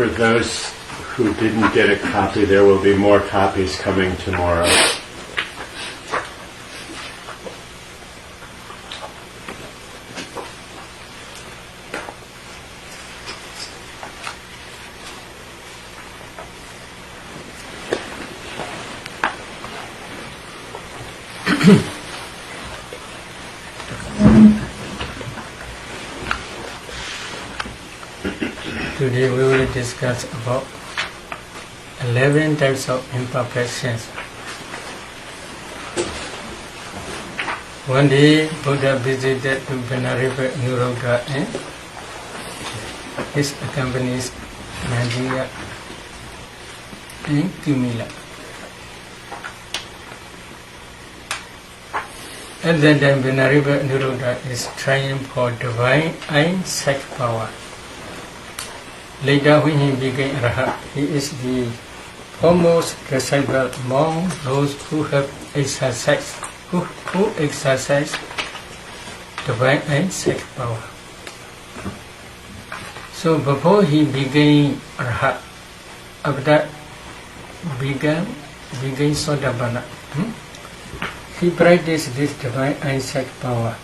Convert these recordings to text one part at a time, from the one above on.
For those who didn't get a copy, there will be more copies coming tomorrow. Today we will discuss about 11 types of imperfections. One day Buddha visited to Venerable Nirodha and his accompanies Nandina and Kimila. At that time Venerable Nirodha is trying for divine eyesight power. Later, when he became Arhat, he is the foremost disciple among those who have exercised, who exercise divine eyesight power. So before he became Arhat, after began Sodabana, he practiced this divine eyesight power.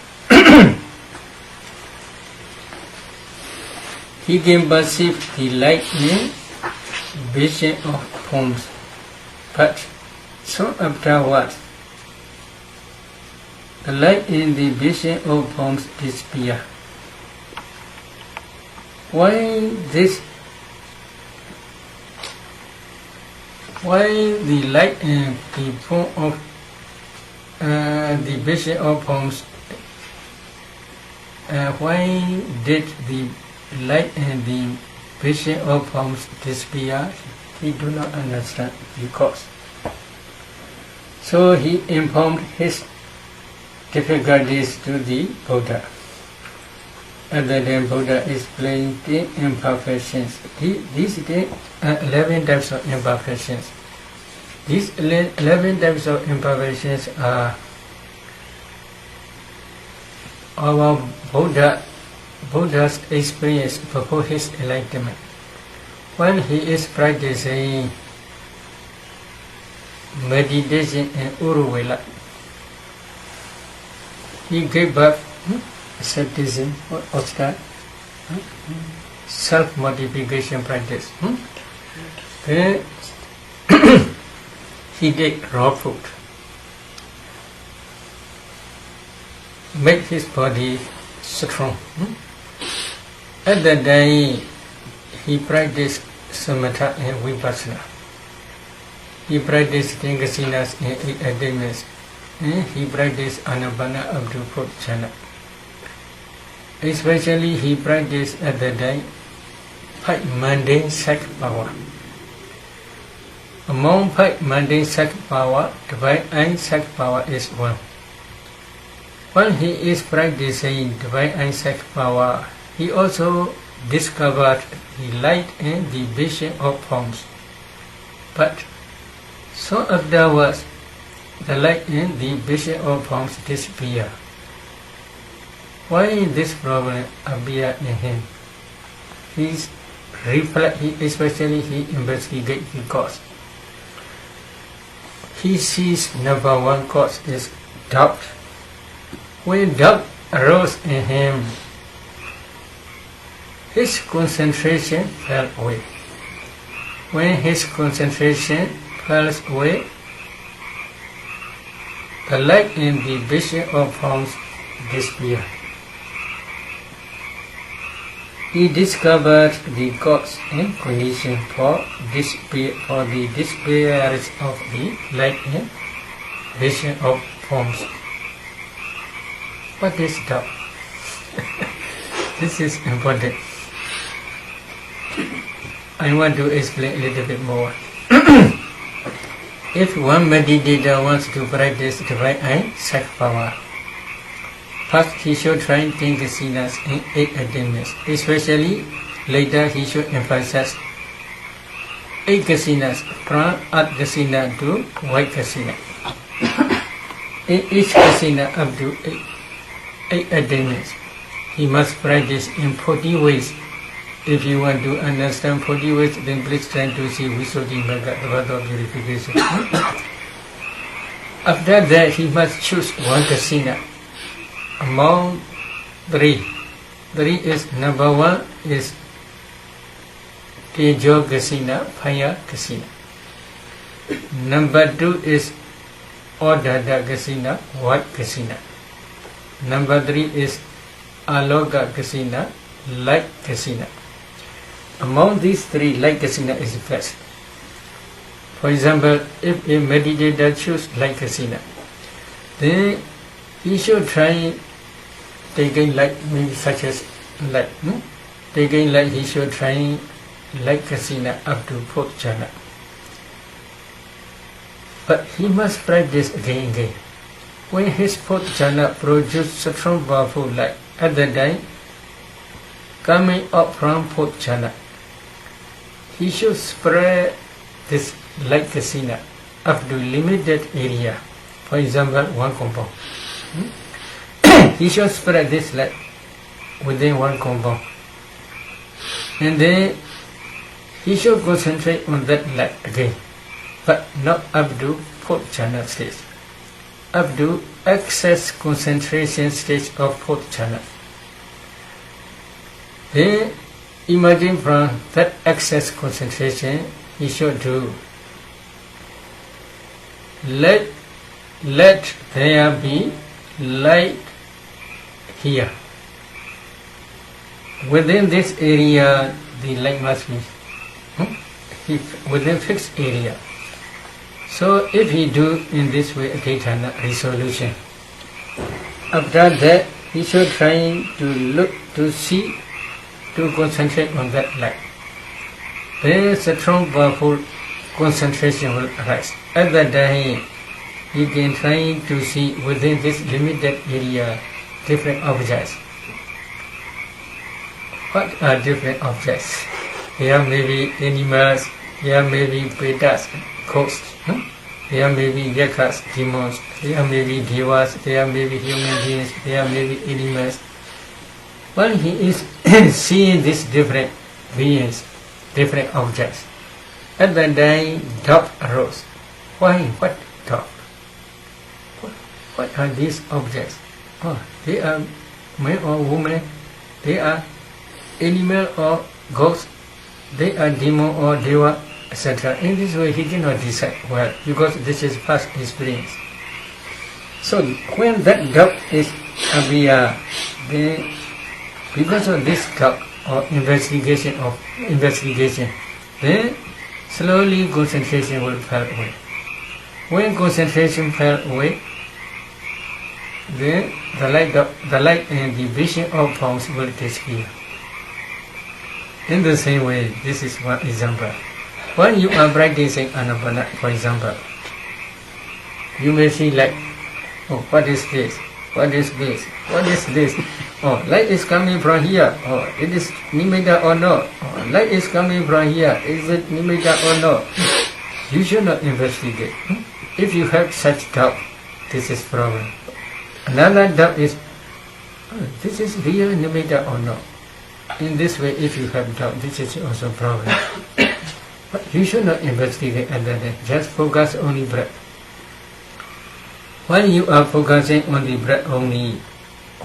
He can perceive the light in vision of forms, but so afterwards, the light in the vision of forms disappears. Why the light in the form of the vision of forms? Why did the light and the vision of forms disappear? He do not understand because. So he informed his difficulties to the Buddha. And then Buddha explained the imperfections. These 11 types of imperfections. These 11 types of imperfections are our Buddha's experience before his enlightenment. When he is practicing meditation in Uruvela, he gave up asceticism, what's that? Self-mortification practice. Then he did raw food, make his body strong. At that day, he practiced samatha and vipassana. He practiced Acinnas and ordained, and he practiced anapana up to 4th jhana. Especially, he practiced at that day 5 mundane sight power. Among 5 mundane sight power, divine eyesight power is one. When he is practicing divine eyesight power, he also discovered the light and the vision of forms. But so afterwards, the light and the vision of forms disappear. Why this problem appear in him? Especially he investigates the cause. He sees number one cause is doubt. When doubt arose in him, his concentration fell away. When his concentration falls away, the light in the vision of forms disappear. He discovered the cause and condition for the disappearance of the light in vision of forms. What is doubt? This is important. I want to explain a little bit more. If one meditator wants to practice divine eye sight power, first he should try 10 kasinas in 8 attainments. Especially later he should emphasize 8 kasinas from Auk Kasina to White Kasina. In each kasina up to 8 attainments, he must practice in 40 ways. If you want to understand 40 ways, then please try to see Visuddhi Magga, the path of purification. After that, he must choose one kasina among 3. 3 is number 1 is Tejo Kasina, Fire Kasina. Number 2 is Ordada Kasina, White Kasina. Number 3 is Aloka Kasina, Light Kasina. Among these 3, Light Kasina is best. For example, if a meditator chooses Light Kasina, then he should try taking light, maybe such as light. Taking light, he should try Light Kasina up to 4th jhana. But he must practice again and again. When his 4th jhana produces strong powerful light, at that time, coming up from 4th jhana, he should spread this light kasina up to limited area. For example, 1 compound. He should spread this light within 1 compound. And then he should concentrate on that light again, but not up to 4th jhana stage. Up to excess concentration stage of 4th jhana. Then emerging from that excess concentration, he should do let there be light here. Within this area, the light must be within fixed area. So if he do in this way Adhitthana resolution, after that he should try to look, to see, to concentrate on that light. Then a strong powerful concentration will arise. At that time, he can try to see within this limited area different objects. What are different objects? There may be animals, there may be pretas, ghosts, there may be yakas, demons, there may be devas, there may be human beings, there may be animals. When he is seeing these different beings, different objects, at that time doubt arose. Why? What doubt? What are these objects? Oh, they are man or woman, they are animal or ghost, they are demon or deva, etc. In this way he cannot decide well, because this is past experience. So when that doubt is appear, then because of this doubt or investigation, then slowly concentration will fall away. When concentration fell away, then the light and the vision of forms will disappear. In the same way, this is one example. When you are practicing Anapana, for example, you may see light. Oh, what is this? What is this? What is this? Oh, light is coming from here. Oh, it is nimitta or not? Oh, light is coming from here. Is it nimitta or not? You should not investigate. If you have such doubt, this is problem. Another doubt is, this is real nimitta or not? In this way, if you have doubt, this is also problem. But you should not investigate at that time. Just focus on the breath. When you are focusing on the breath only,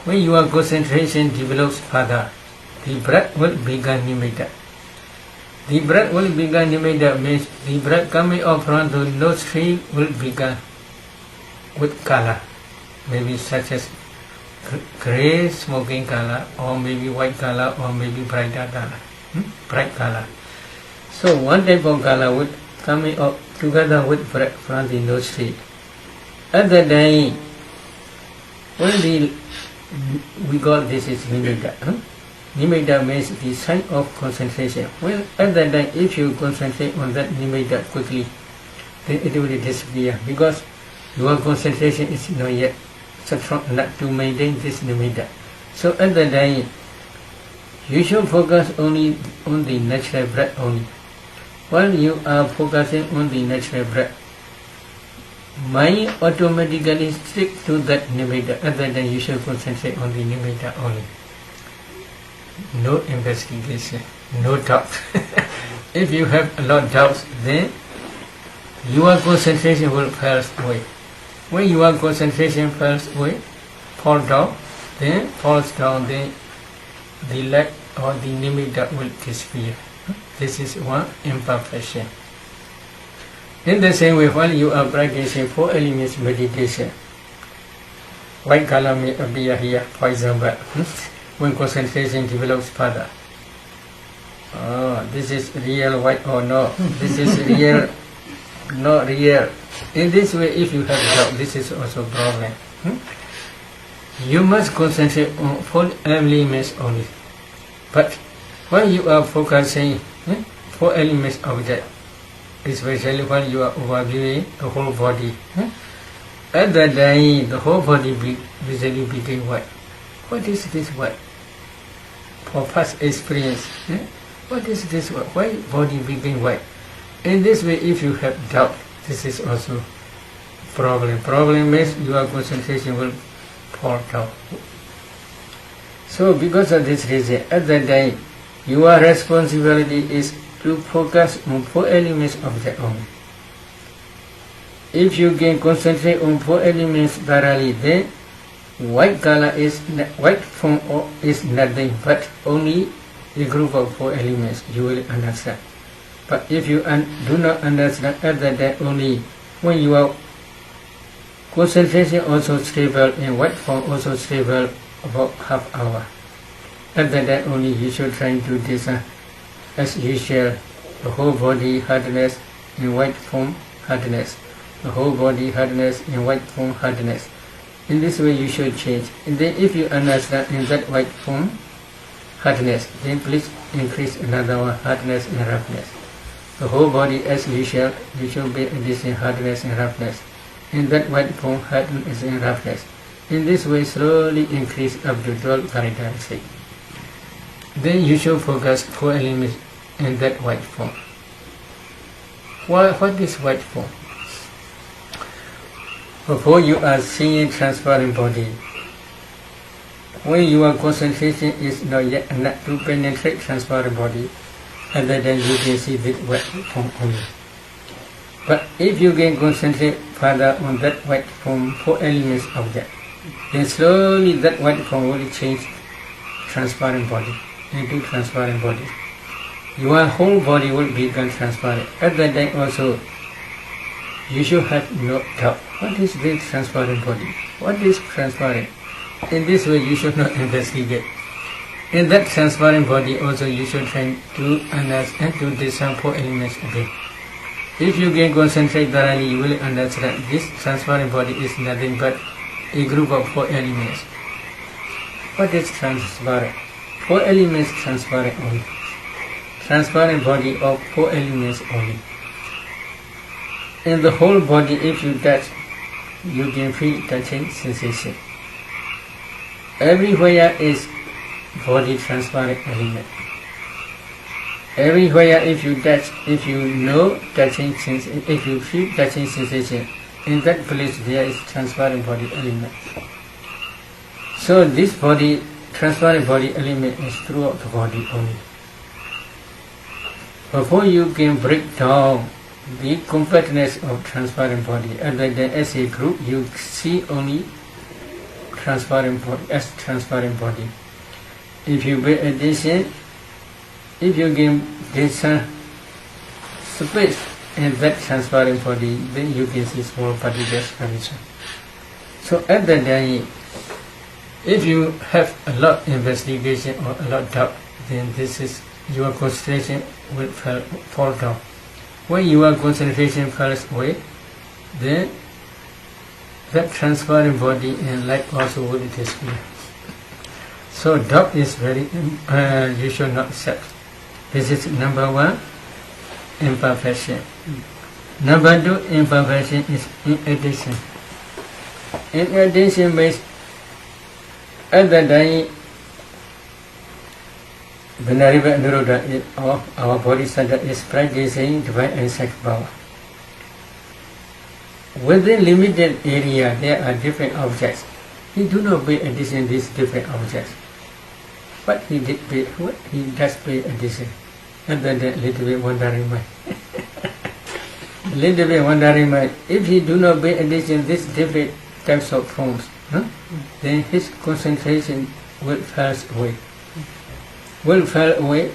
when your concentration develops further, the breath will become nimitta. The breath will become nimitta means the breath coming up from the nostril will become with color, maybe such as grey smoking color, or maybe white color, or maybe brighter color, bright color. So one type of color would coming up together with breath from the nostril. At that time, we got this is nimitta. Nimitta means the sign of concentration. Well, at that time, if you concentrate on that nimitta quickly, then it will disappear, because your concentration is not yet strong enough to maintain this nimitta. So at that time, you should focus only on the natural breath only. While you are focusing on the natural breath, mind automatically stick to that nimitta. At that time, you should concentrate on the nimitta only. No investigation, no doubt. If you have a lot of doubts, then your concentration will fall away. When your concentration falls away, falls down, then the lack or the nimitta will disappear. This is one imperfection. In the same way, while you are practicing 4 elements meditation, white color may appear here, for example, when concentration develops further. Oh, this is real white or no? This is real, not real. In this way, if you have doubt, this is also a problem. You must concentrate on 4 elements only. But when you are focusing 4 elements object, especially when you are overviewing the whole body, at that time the whole body visually became white. What is this white? For past experience, what is this white? Why body became white? In this way, if you have doubt, this is also problem. Problem means your concentration will fall down. So because of this reason, at that time, your responsibility is to focus on 4 elements of the only. If you can concentrate on 4 elements thoroughly, then white color is white form is nothing but only a group of 4 elements. You will understand. But if you do not understand, at that time only, when your concentration also stable and white form also stable about half hour, at that time only you should try to discern as usual the whole body hardness in white form hardness, the whole body hardness in white form hardness. In this way you should change. And then if you understand in that white form hardness, then please increase another one, hardness and roughness. The whole body as usual, you should be addition hardness and roughness. In that white form hardness and roughness. In this way slowly increase up to 12 characteristics. Then you should focus 4 elements in that white form. What is white form? Before you are seeing transparent body, when your concentration is not yet enough to penetrate transparent body, and then you can see this white form only. But if you can concentrate further on that white form 4 elements object, then slowly that white form will change transparent body into transparent body. Your whole body will become transparent. At that time also, you should have no doubt. What is this transparent body? What is transparent? In this way you should not investigate. In that transparent body also you should try to understand, to discern 4 elements again. If you can concentrate thoroughly, you will understand this transparent body is nothing but a group of 4 elements. What is transparent? 4 elements transparent only. Transparent body of 4 elements only. In the whole body, if you touch, you can feel touching sensation. Everywhere is body transparent element. Everywhere if you touch, if you know touching sensation, if you feel touching sensation, in that place there is transparent body element. So this body, transparent body element is throughout the body only. Before you can break down the compactness of transparent body, and then as a group you see only transparent body as transparent body. if you pay attention, if you give this space in that transparent body, then you can see small particles condition. So at that time, if you have a lot of investigation or a lot of doubt, then this is your concentration will fall down. When your concentration falls away, then that transparent body and light also will disappear. So doubt is very, you should not accept. This is number one, imperfection. Number two, imperfection is inattention. Inattention means at that time, Venerable our Bodhisattva is practicing divine and psychic power. Within limited area, there are different objects. He do not pay attention to these different objects. But he does pay attention. And then a little bit wandering mind. Little bit wandering mind. If he do not pay attention to these different types of forms, then his concentration will fall away.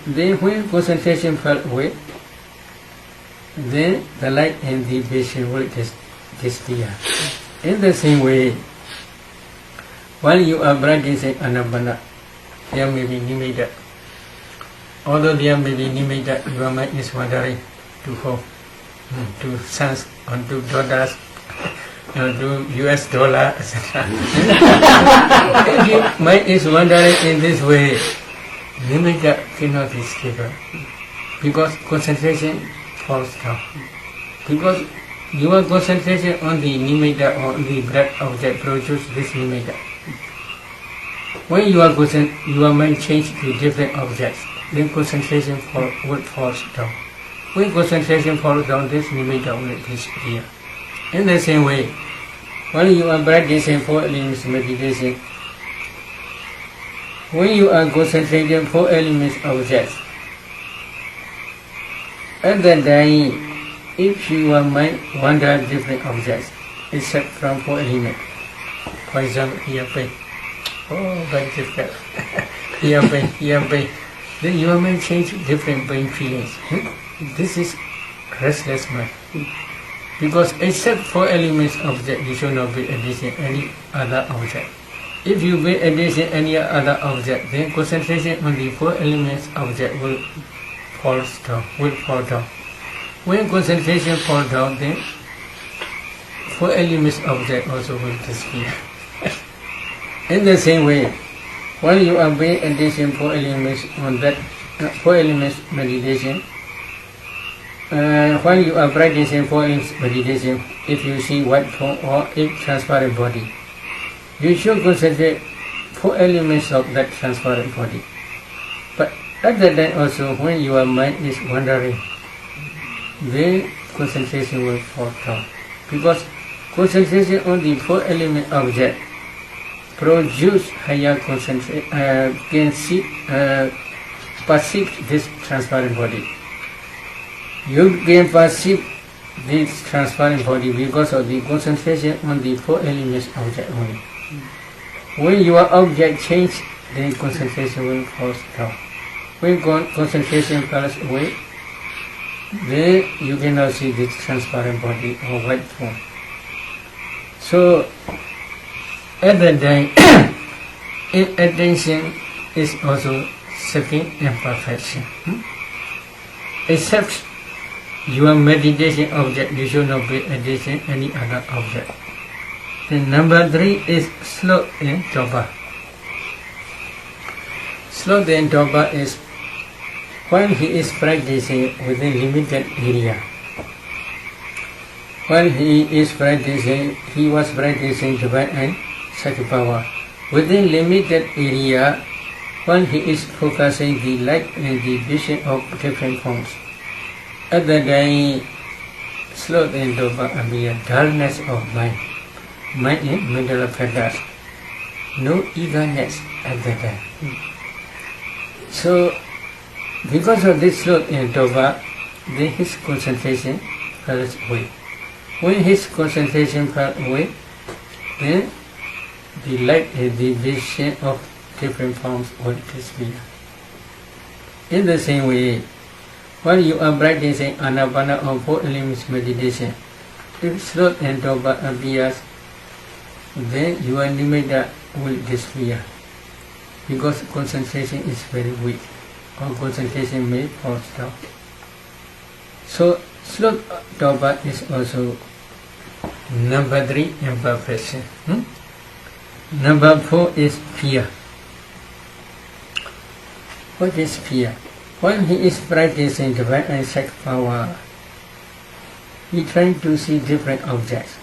Then when concentration falls away, then the light and the vision will disappear. In the same way, while you are practicing anapana, there may be nimitta. Although there may be nimitta, your mind is wandering to home, to sons, to daughters, to US dollar, etc. If your mind is wandering in this way, nimitta cannot be stable, because concentration falls down. Because your concentration on the nimitta or the breath object produces this nimitta. When your mind changes to different objects, then concentration will fall down. When concentration falls down, this nimitta will disappear. In the same way, when you are practicing 4 elements meditation, when you are concentrating 4 elements objects, at that time, if your mind wanders different objects, except from 4 elements, for example, here pain, very difficult, here pain, then your mind change different pain feelings. This is restless mind. Because except 4 elements object, you should not pay attention any other object. If you pay attention any other object, then concentration on the 4 elements object will fall down. When concentration falls down, then 4 elements object also will disappear. In the same way, while you are paying attention 4 elements on that 4 elements meditation, while you are practicing 4 elements meditation, if you see white form or if transparent body, you should concentrate 4 elements of that transparent body. But at that time also, when your mind is wandering, then concentration will fall down. Because concentration on the 4 element object produce higher concentration, perceive this transparent body. You can perceive this transparent body because of the concentration on the 4 elements object only. When your object change, then concentration will fall down. When concentration falls away, then you cannot see this transparent body or white form. So at that time, attention is also second imperfection. Except your meditation object, you should not pay attention any other object. Then number 3 is sloth and torpor. Sloth and torpor is when he is practicing within limited area. While he was practicing divine and psychic power. Within limited area, when he is focusing the light and the vision of different forms, at the time, sloth and torpor appear, dullness of mind in mental factors, no eagerness at the time. So, because of this sloth and torpor, then his concentration falls away. When his concentration falls away, then the light and the vision of different forms will disappear. In the same way, when you are practicing Anapana or 4 elements meditation, if sloth and toba appears, then your nimitta will disappear, because concentration is very weak, or concentration may fall down. So sloth toba is also number 3 imperfection. Number 4 is fear. What is fear? When he is practicing divine insight power, he trying to see different objects.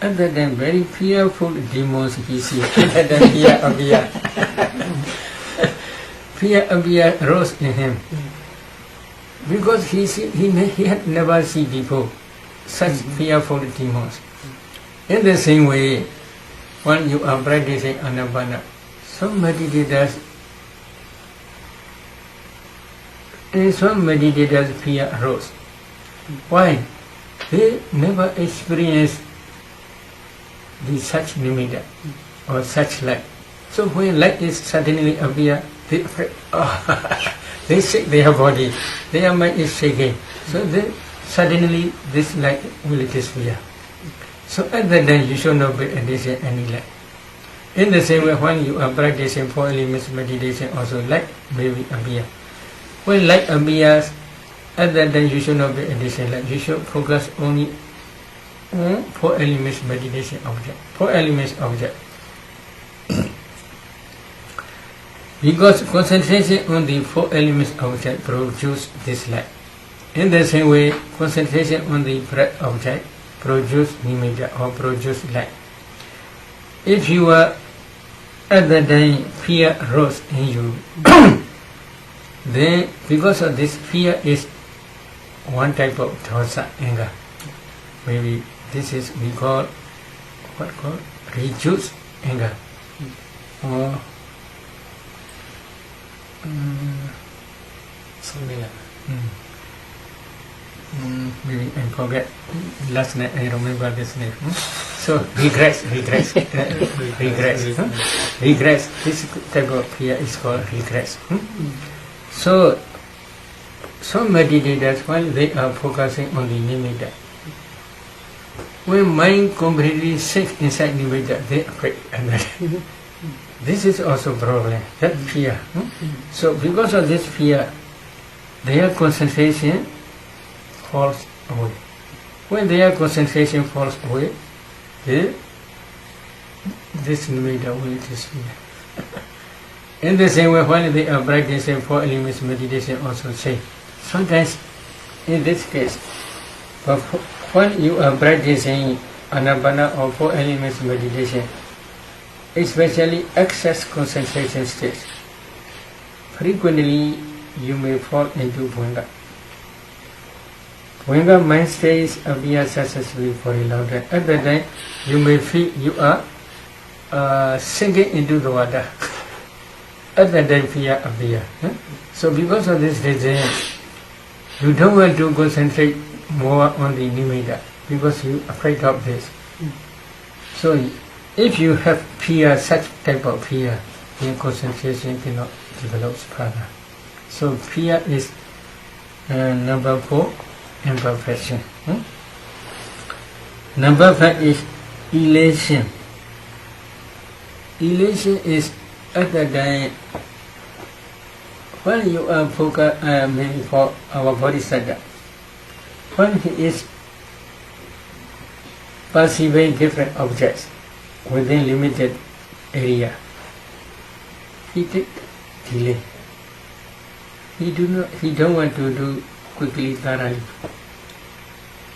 Other than very fearful demons he sees, other than fear appear. Fear appear rose in him. Because he had never seen before such fearful demons. In the same way, when you are practicing Anapana, some meditators fear arose. Why? They never experienced such nimitta or such light. So when light is suddenly appear, they they shake their body, their mind is shaking. So suddenly this light will disappear. So at that time you should not be addition any light. In the same way, when you are practicing 4 elements meditation, also light may appear. When light appears, at that time you should not be addition light. You should focus only on 4 elements meditation object. 4 elements object. Because concentration on the 4 elements object produce this light. In the same way, concentration on the breath object produce nimitta or produce light. If you are at the time fear rose in you, then because of this fear is one type of dosa, anger. Maybe this is we call reduced anger, or something like maybe I forget last night. I remember this name. So regress. This type of fear is called regress. So some meditators, while they are focusing on the nimitta, when mind completely sinks inside nimitta, they afraid. This is also problem. That fear. So because of this fear, their concentration falls away. When their concentration falls away, this nimitta will disappear. In the same way, when they are practicing 4 elements meditation, also say, sometimes in this case, but when you are practicing Anapana or 4 elements meditation, especially excess concentration states, frequently you may fall into Bhaddanta. When mind stays appear successfully for a long time, at that time you may feel you are sinking into the water. At that time fear appear. So because of this reason, you don't want to concentrate more on the nimitta because you are afraid of this. So if you have fear, such type of fear, then concentration cannot develop further. So fear is number 4, imperfection. Number 5 is elation. Elation is at the time when you are focused, maybe for our bodhisattva, when he is perceiving different objects within limited area, he take delay. He don't want to do quickly, thoroughly.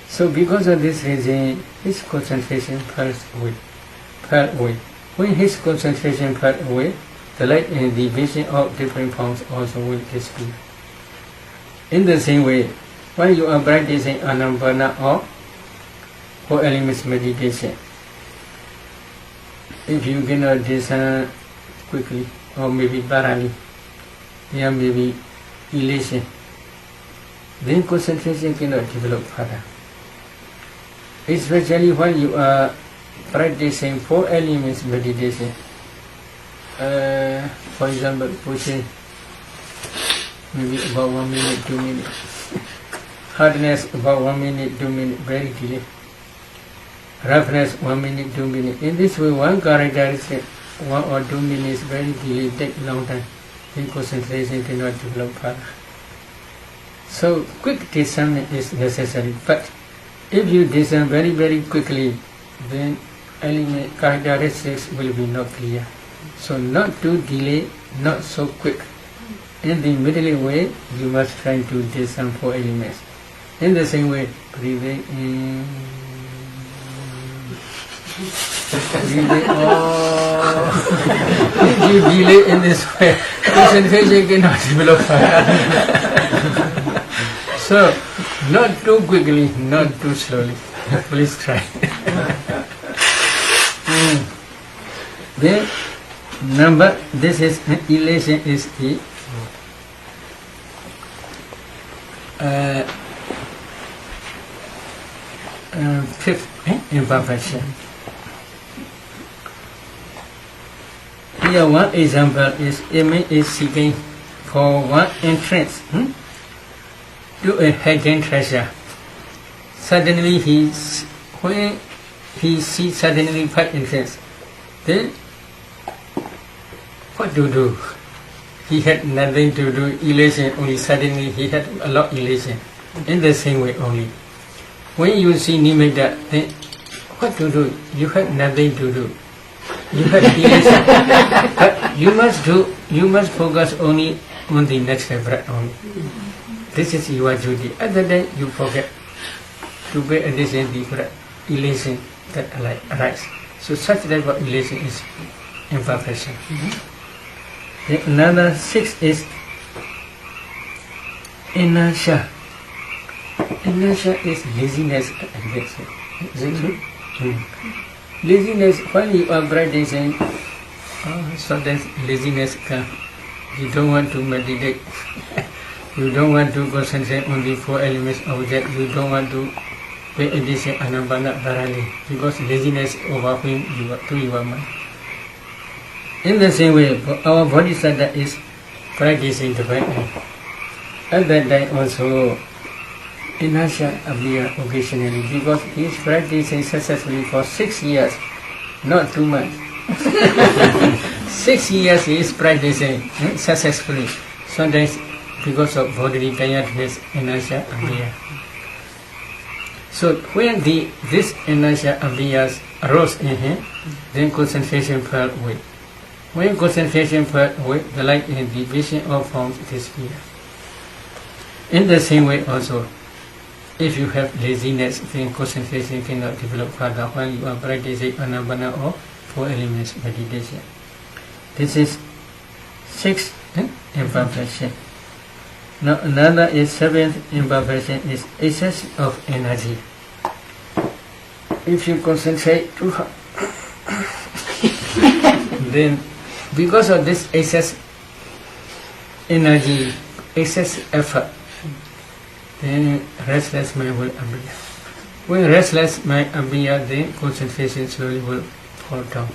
So because of this reason, his concentration fell away. When his concentration fell away, the light and the vision of different forms also will disappear. In the same way, when you are practicing Anapana or 4 elements meditation, if you cannot discern quickly or maybe thoroughly, there may be elation. Then concentration cannot develop further. Especially when you are practicing 4 elements meditation, For example, pushing maybe about 1 minute, 2 minutes. Hardness about 1 minute, 2 minutes, very delay. Roughness 1 minute, 2 minutes. In this way, one characteristic 1 or 2 minutes very delay, take long time. In concentration cannot develop further. So quick discernment is necessary. But if you discern very, very quickly, then element characteristics will be not clear. So not too delay, not so quick. In the middle way, you must try to discern 4 elements. In the same way, breathing in, breathing out. If you delay in this way, concentration cannot develop further. So, not too quickly, not too slowly. Please try. Then, this is elation is the fifth imperfection. Here one example is Image is seeking for one entrance to a hidden treasure. Suddenly when he sees suddenly 5 entrance, then what to do? He had nothing to do, elation only, suddenly he had a lot of elation. In the same way only. When you see nimitta, then what to do? You had nothing to do. You had elation. But you must focus only on the next breath only. This is your duty. Other than you forget to pay attention to the breath, elation that arises. So such type of elation is imperfection. Then another 6 is inertia. Inertia is laziness. Is it true? Laziness, when you are practicing, sometimes laziness comes. You don't want to meditate. You don't want to concentrate on the 4 elements object. You don't want to pay attention anabana thoroughly because laziness overwhelms your mind. In the same way, our bodhisattva is practicing divine act. At that time also, inertia appears occasionally because he is practicing successfully for 6 years, not 2 months. 6 years he is practicing successfully. Sometimes because of bodily tiredness, inertia appears. So when this inertia arose in him, then concentration fell away. When concentration fell away, the light in the vision of forms disappears. In the same way also, if you have laziness, then concentration cannot develop further while you are practicing anabana or 4 elements meditation. This is 6th imperfection. Now another is 7th imperfection is excess of energy. If you concentrate too hard, then because of this excess energy, excess effort, then restless mind will appear. When restless mind appear, then concentration slowly will fall down.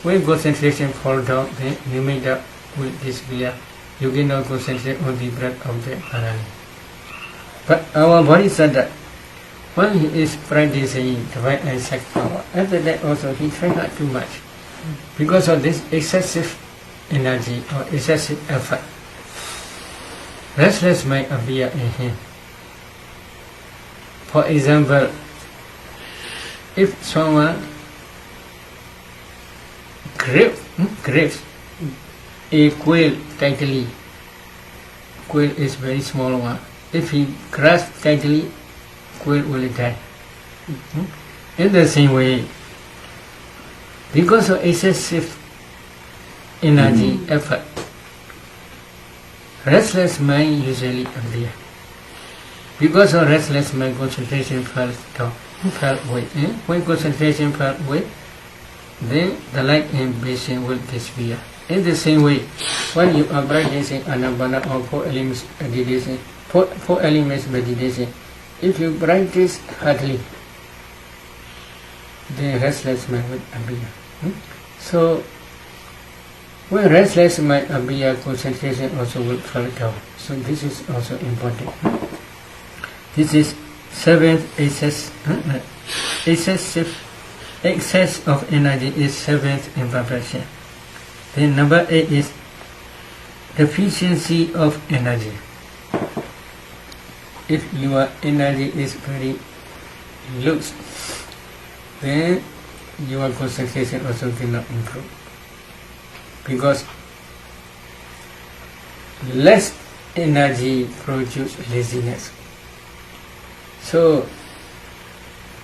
When concentration falls down, then nimitta will disappear. You cannot concentrate on the breath object thoroughly. But our bodhisattva, when he is practicing divine insight power, after that also he tries not too much. Because of this excessive energy or excessive effort, restless might appear in him. For example, if someone grabs a quail tightly, quail is very small one. If he grasps tightly, quail will die. In the same way, because of excessive energy, effort, restless mind usually appear. Because of restless mind, concentration fell away. When concentration fell away, then the light and vision will disappear. In the same way, when you are practicing anabana or 4 elements meditation, 4 elements meditation, if you practice hardly, then restless mind will appear. So When restless mind appear, concentration also will fall down. So this is also important. This is seventh excess of energy is seventh imperfection. Then number 8 is deficiency of energy. If your energy is very loose, then your concentration also cannot improve. Because less energy produces laziness. So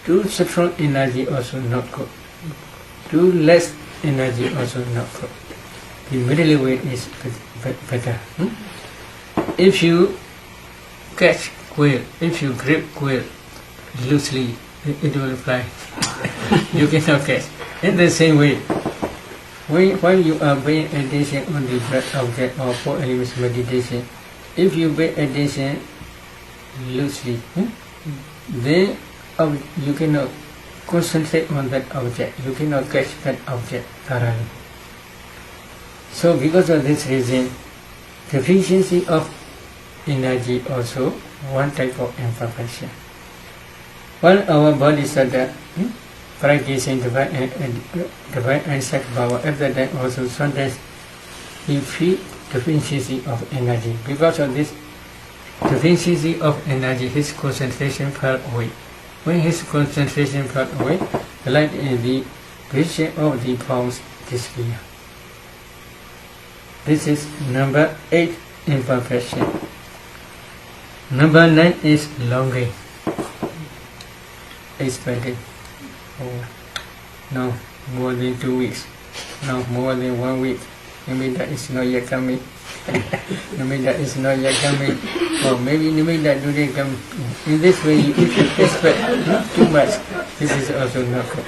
too strong energy also not good. Too less energy also not good. The middle way is better. If you catch quail, if you grip quail loosely, it will fly. You cannot catch. In the same way, when you are paying attention on the breath object or 4 elements meditation, if you pay attention loosely, then you cannot concentrate on that object. You cannot catch that object thoroughly. So because of this reason, deficiency of energy also one type of imperfection. While our bodhisattva practicing divine and sex power, at that time also sometimes he feel deficiency of energy. Because of this deficiency of energy, his concentration fell away. When his concentration fell away, the light in the vision of the forms disappear. This is number 8 imperfection. Number 9 is longing. Expected. Oh, no, more than 2 weeks. No, more than 1 week. Nimida is not yet coming. Nimida is not yet coming. Or maybe Nimida today come. In this way, if you expect not too much, this is also not good.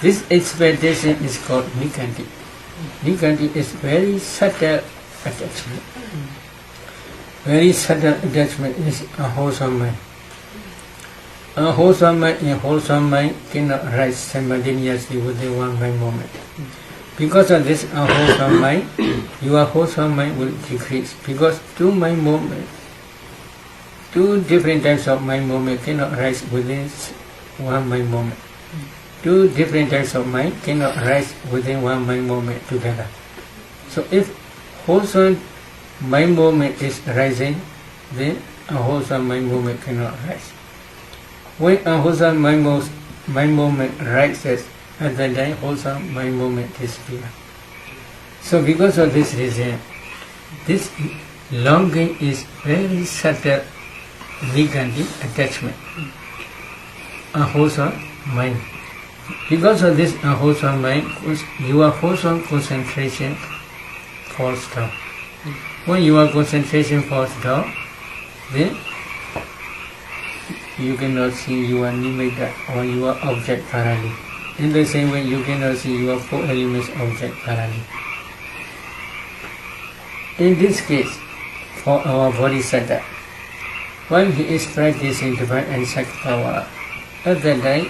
This expectation is called nikanti. Nikanti is very subtle attachment. Very subtle attachment is a wholesome mind. A wholesome mind and wholesome mind cannot rise simultaneously within one mind moment. Because of this unwholesome mind, your wholesome mind will decrease. Because two different types of mind moment cannot rise within one mind moment. Two different types of mind cannot rise within one mind moment together. So if wholesome mind moment is rising, then unwholesome mind moment cannot rise. When unwholesome mind moment rises, at that time wholesome mind moment disappears. So because of this reason, this longing is very subtle nikanti attachment. Unwholesome mind. Because of this unwholesome mind, your wholesome concentration falls down. When your concentration falls down, then you cannot see your nimitta or your object thoroughly. In the same way, you cannot see your 4 elements object thoroughly. In this case, for our bodhisattva, while he is practicing divine and sex power, at that time,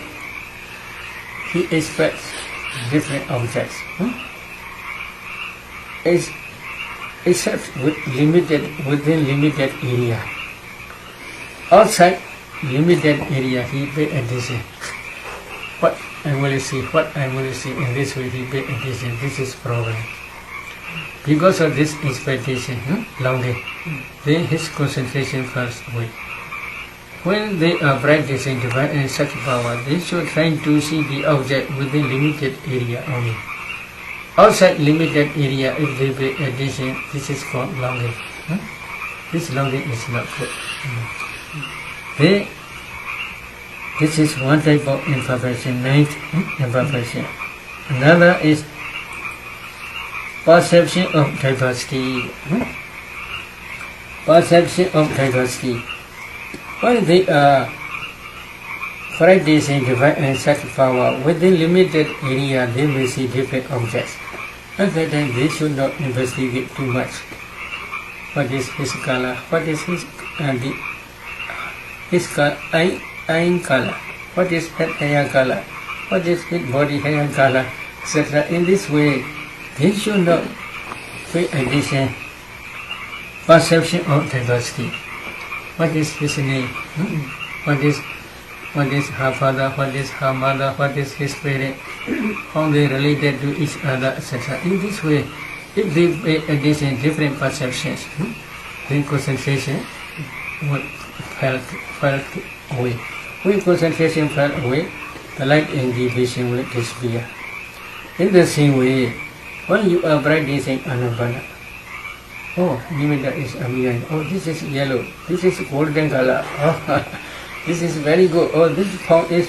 he expects different objects. Except within limited area. Outside limited area, he pay attention. What I will see in this way, he pay attention. This is problem. Because of this expectation, longing, then his concentration falls away. When they are practicing divine and sex power, they should try to see the object within limited area only. Outside limited area, if they pay attention, this is called longing. This longing is not good. This is one type of imperfection, 9th imperfection. Another is perception of diversity. Perception of diversity. When they are practicing divine and sex power, within limited area they may see different objects. At that time they should not investigate too much. What is his color? What is his eye color? What is head hair color? What is his body hair color? Etc. In this way, they should not pay attention perception of diversity. What is his name? What is her father? What is her mother? What is his parent? How they related to each other, etc. In this way, if they pay attention different perceptions, then concentration would fell away. When concentration fell away, the light and the vision will disappear. In the same way, when you are practicing anapana, oh, nimitta is appearing. Oh, this is yellow. This is golden color. Oh, this is very good. Oh, this form is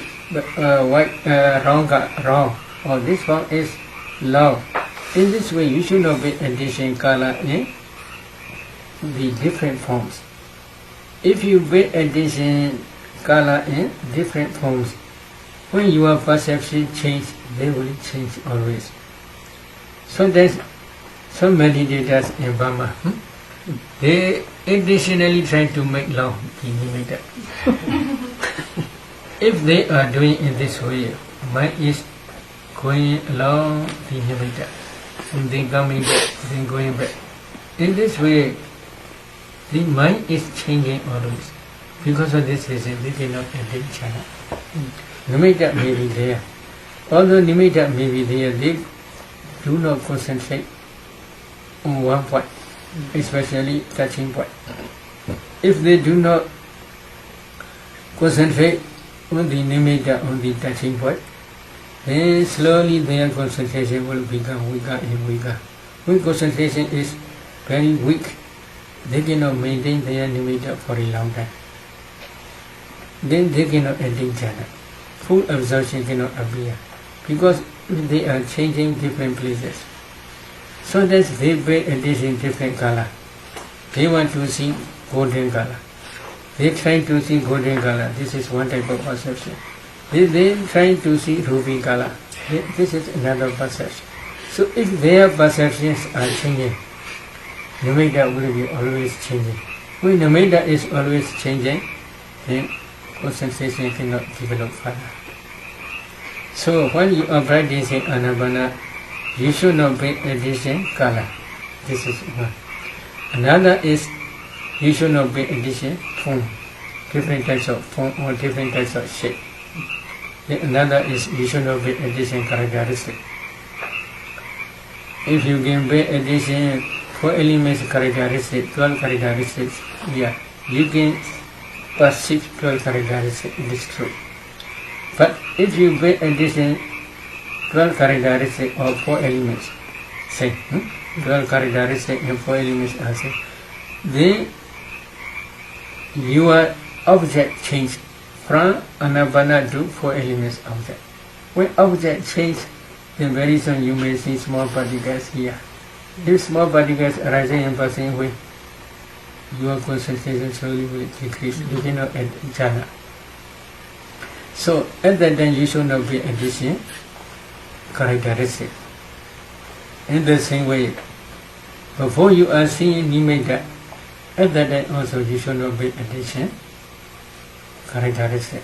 white, wrong. Oh, this form is love. In this way, you should not be attention color in the different forms. If you pay attention color in different forms, when your perception change, they will change always. So there's some meditators in Burma, they additionally try to make love in nimitta. If they are doing in this way, mind is going along the nimitta, and then coming back, then going back. In this way, the mind is changing always. Because of this reason, they cannot attain jhana. Nimitta may be there. Although nimitta may be there, they do not concentrate on one point, especially touching point. If they do not concentrate on the nimitta, on the touching point, then slowly their concentration will become weaker and weaker. When concentration is very weak, they cannot maintain their nimitta for a long time. Then they cannot attain jhana. Full absorption cannot appear, because they are changing different places. So that they pay attention different color. They want to see golden color. They try to see golden color. This is one type of perception. They try to see ruby color. This is another perception. So if their perceptions are changing, nimitta will be always changing. When nimitta is always changing, then concentration cannot develop further. So when you are practicing anapana, you should not pay attention color. This is one. Another is you should not pay attention form, different types of form or different types of shape. Then another is you should not pay attention characteristic. If you can pay attention 4 elements characteristic, 12 characteristics, yeah, you can perceive 12 characteristics, it is true. But if you pay attention 12 characteristics or 4 elements, say, 12 characteristics and 4 elements are say, then your object change from anapana to 4 elements object. When object change, then very soon you may see small particles here. These small particles arising in passing way, your concentration slowly will decrease. You cannot add jhana. So at that time you should not be attention characteristic. In the same way, before you are seeing nimitta, at that time also you should not be attention characteristic.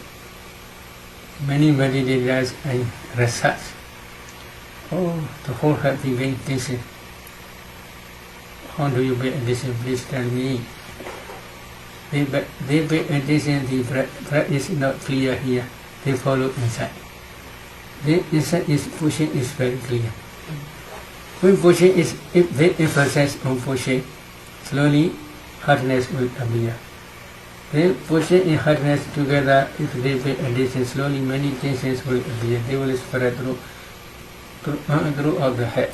Many meditators and research, oh, the whole heart became tension. How do you pay attention? Please tell me. They pay attention, the breath is not clear here. They follow inside. The inside is pushing is very clear. When pushing is, if they emphasize on pushing, slowly hardness will appear. Then pushing and hardness together, if they pay attention, slowly many tensions will appear. They will spread throughout the head.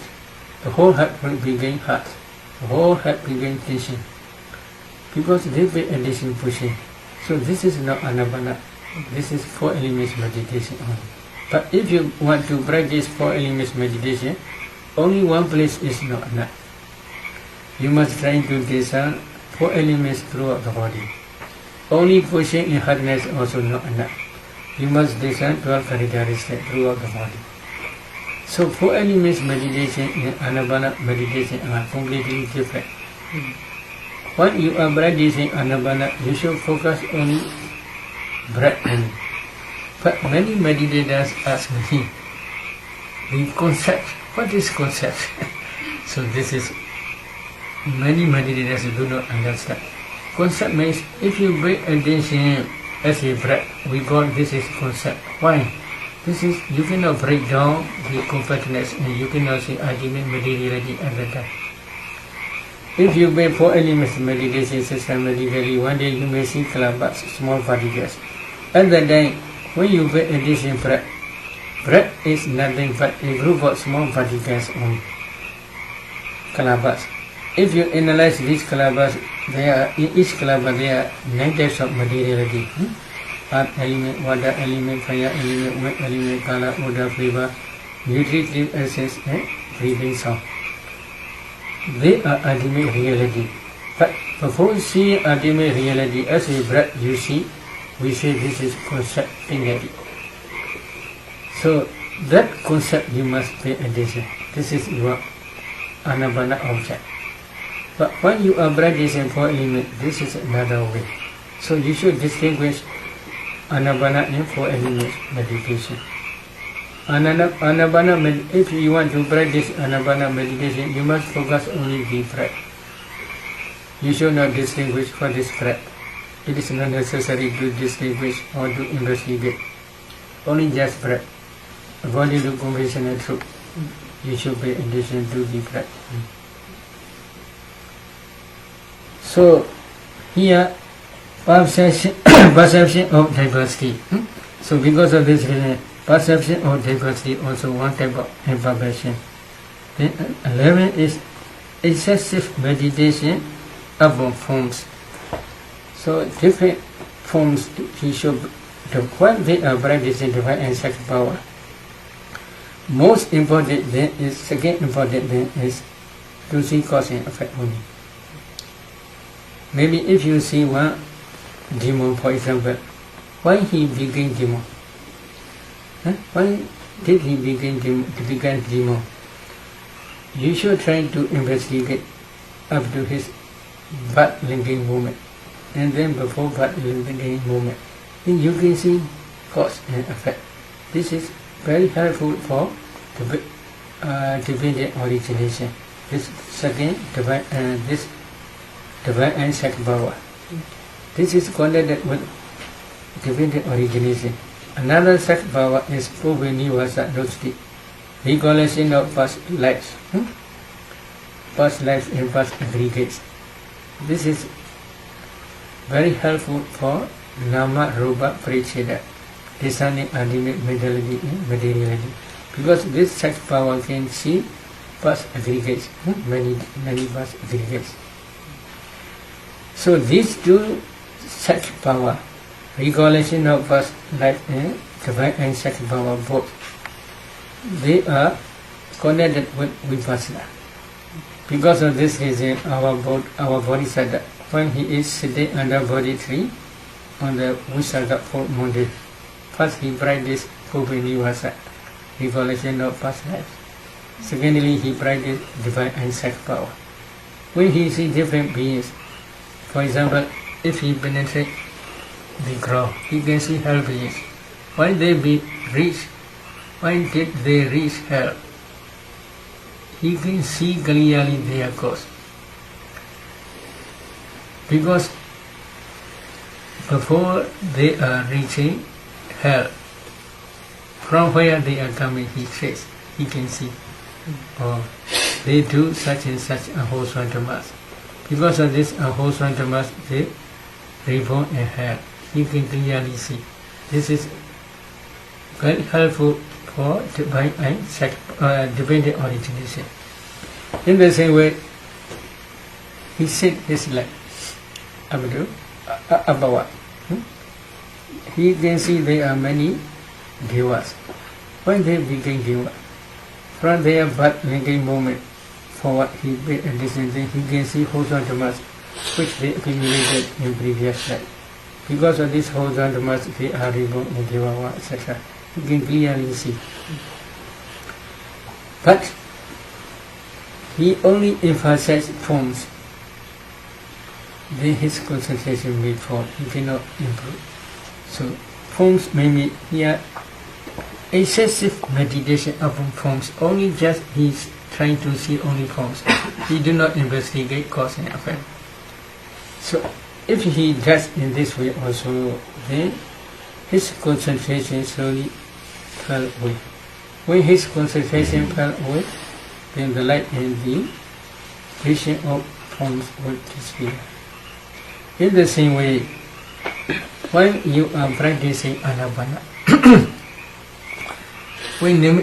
The whole head will begin hard. The whole head begin tension. Because they pay attention pushing. So this is not anapana. This is 4 elements meditation only. But if you want to practice 4 elements meditation, only one place is not enough. You must try to discern 4 elements throughout the body. Only pushing and hardness also not enough. You must discern 12 characteristics throughout the body. So 4 elements meditation and anapana meditation are completely different. When you are practicing anapana, you should focus on breath only. But many meditators ask me, the concept, what is concept? So this is many meditators do not understand. Concept means if you bring attention as a breath, we call this is concept. Why? This is you cannot break down the compactness and you cannot see ultimate materiality at the time. If you bring 4 elements meditation systematically, one day you may see clubs, small particles. At that time, when you bring attention breath is nothing but a group of small particles on clubs. If you analyze these clubs, in each club there are 9 types of materiality. Earth element, water element, fire element, wind element, color, odor, flavor, nutritive essence, and breathing sound. They are ultimate reality. But before seeing ultimate reality as a breath you see, we say this is concept reality. So that concept you must pay attention. This is your anabana object. But when you are practicing 4 elements, this is another way. So you should distinguish anabana and 4 elements meditation. If you want to practice anabana meditation, you must focus only the breath. You should not distinguish what is breath. It is not necessary to distinguish or to investigate. Only just breath. According to conventional truth, you should pay attention to the breath. So here, perception of diversity. So because of this reason, perception of diversity also one type of imperfection. Then 11 is excessive meditation upon forms. So different forms he should, while they are practicing divine and sacred power. Most important then is, second important then is to see cause and effect only. Maybe if you see one demon, for example, why he became demon? Why did he become demon? You should try to investigate up to his butt linking movement, and then before butt linking movement, then you can see cause and effect. This is very helpful for divine origination. This second divine and sacred power. This is connected with divine origination. Another sacred power is Puviniwasa Nostri, recollection of past lives. Past lives and past aggregates. This is very helpful for Nama Rupa Paricheda, discerning ultimate mentality and materiality. Because this sacred power can see past aggregates, many past aggregates. So these two sacred power, recollection of past life and divine and sacred power both, they are connected with vipassana. Because of this reason, our bodhisattva, when he is sitting under Bodhi tree on the Visakha Fort Mountain, first he practiced Puviniwasa, recollection of past life. Secondly, he practiced divine and sacred power. When he sees different beings, for example, if he penetrates the ground, he can see hell beings. Why did they reach hell? He can see clearly their cause. Because before they are reaching hell, from where they are coming, he says, he can see. Or they do such and such unwholesome tamas. Because of this unwholesome tamas, they reborn in hell. You can clearly see. This is very helpful for divine and divine origination. In the same way, he said his life, Abbot. He can see there are many devas. When they became deva, from their birth linking moment forward, he paid attention, he can see wholesome tamas which they accumulated in previous life. Because of this wholesome tamas, they are reborn in deva, etc. You can clearly see. But he only emphasized forms. Then his concentration may fall. He cannot improve. So forms may be here excessive meditation upon forms. Only just his trying to see only forms. He do not investigate cause and effect. So if he does in this way also, then his concentration slowly fell away. When his concentration fell away, then the light in the vision of forms will disappear. In the same way, when you are practicing anapana,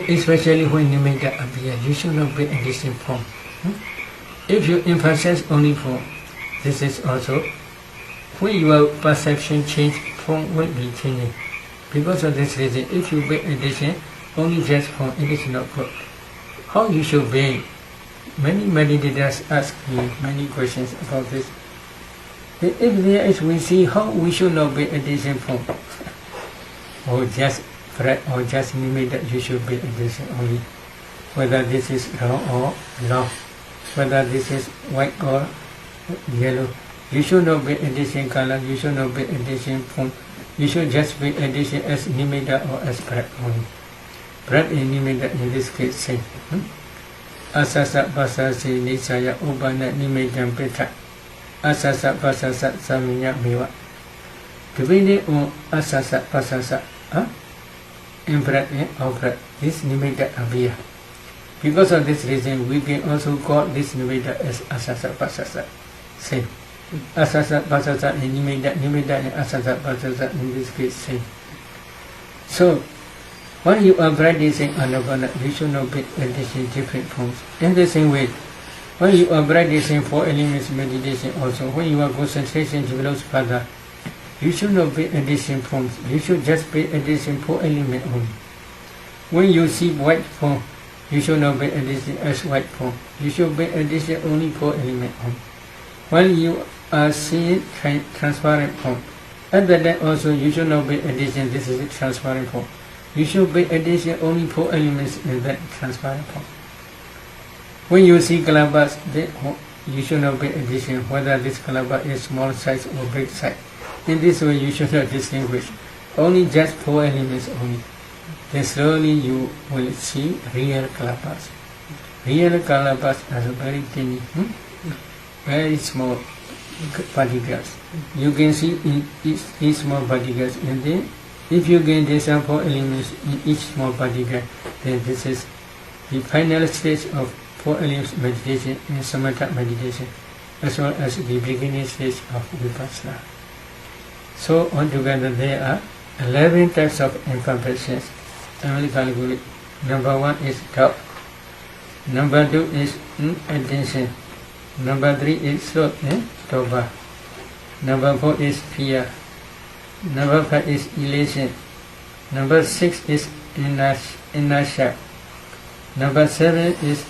especially when nimitta appear, you should not be in this form. If you emphasize only form, this is also when your perception change, form will be changing. Because of this reason, if you pay attention only just form, it is not good. How you should be? Many meditators ask me many questions about this. If there is, we see how we should not be attention form, or just breath, or just nimitta, you should be attention only. Whether this is wrong or long, whether this is white or yellow, you should not be attention color, you should not be attention form, you should just be attention as nimitta or as breath only. Breath and nimitta in this case same. Asasa pasase nisaya ubana nimitam peta. Asasa pasasa saminya miwa. Depending on asasa pasasa, in breath and out breath, this nimitta appear. Because of this reason, we can also call this nimitta as asasa pasasa. Same. Asasa pasasa and nimitta and asasa pasasa in this case same. So, when you are practicing anapana, you should not be practicing different forms. In the same way, when you are practicing 4 elements meditation also, when your concentration develops further, you should not be practicing forms. You should just be practicing 4 elements only. When you see white form, you should not be practicing as white form. You should be practicing only 4 elements only. When you are seeing transparent form, at that time also you should not be practicing this is a transparent form. You should be attention only 4 elements in that transparent form. When you see kalabas, you should not be attention whether this kalaba is small size or big size. In this way, you should not distinguish. Only just 4 elements only. Then slowly you will see real kalabas. Real kalabas are very tiny, very small particles. You can see in each small particles, and then if you gain these 4 elements in each small particle, then this is the final stage of 4 elements meditation and samatha meditation, as well as the beginning stage of vipassana. So altogether there are 11 types of imperfections. I will calculate. Number 1 is doubt. Number 2 is attention. Number 3 is sloth and toba. Number 4 is fear. Number 5 is elation. Number 6 is inertia. Number 7 is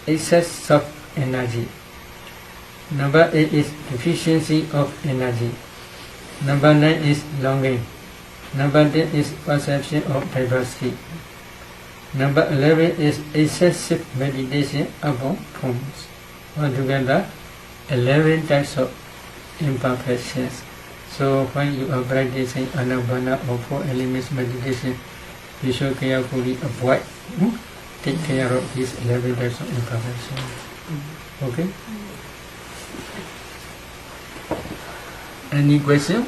excess of energy. Number 8 is deficiency of energy. Number 9 is longing. Number 10 is perception of diversity. Number 11 is excessive meditation upon forms. Altogether, 11 types of imperfections. So when you are practicing anapana or 4 elements meditation, you should carefully avoid, take care of these 11 types of imperfections. Okay? Any question?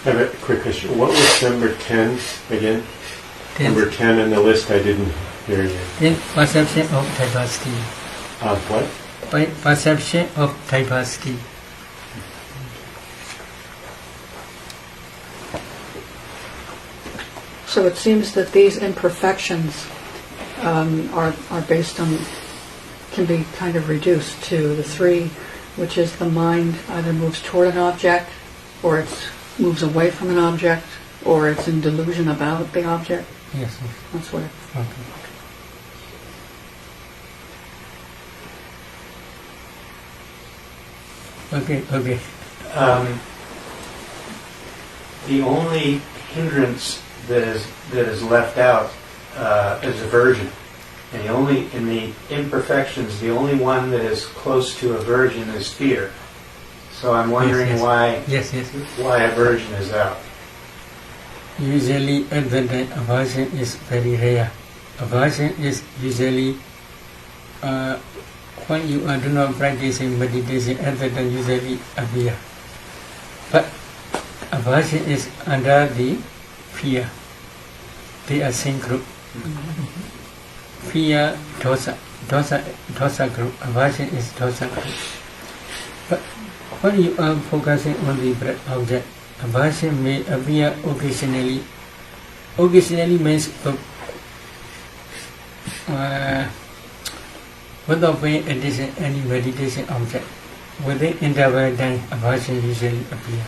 I have a quick question. What was number 10 again? 10. Number 10 in the list, I didn't hear you. In perception of diversity. Of what? By perception of diversity. So it seems that these imperfections are based on, can be kind of reduced to the 3, which is the mind either moves toward an object, or it moves away from an object, or it's in delusion about the object. Yes. That's what. Okay. The only hindrance that is left out is aversion, and in the imperfections, the only one that is close to aversion is fear. So I'm wondering why aversion is out. usually at that time aversion is very rare. Aversion is usually when you are do not practicing meditation at that time usually appear. But aversion is under the fear. They are same group. Fear, dosa group. Aversion is dosa group. But when you are focusing on the breath object, aversion may appear occasionally. Occasionally means without paying attention any meditation object. Within interval time, aversion usually appear.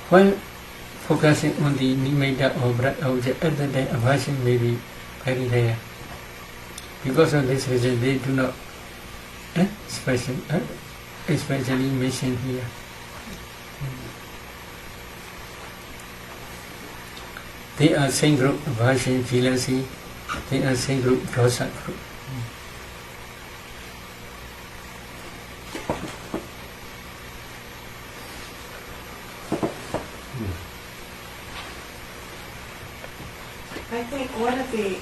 When focusing on the nimitta or breath object, at that time aversion may be very rare. Because of this reason, they do not especially mentioned here. They are same group, aversion, jealousy. They are same group, dosa group. I think one of the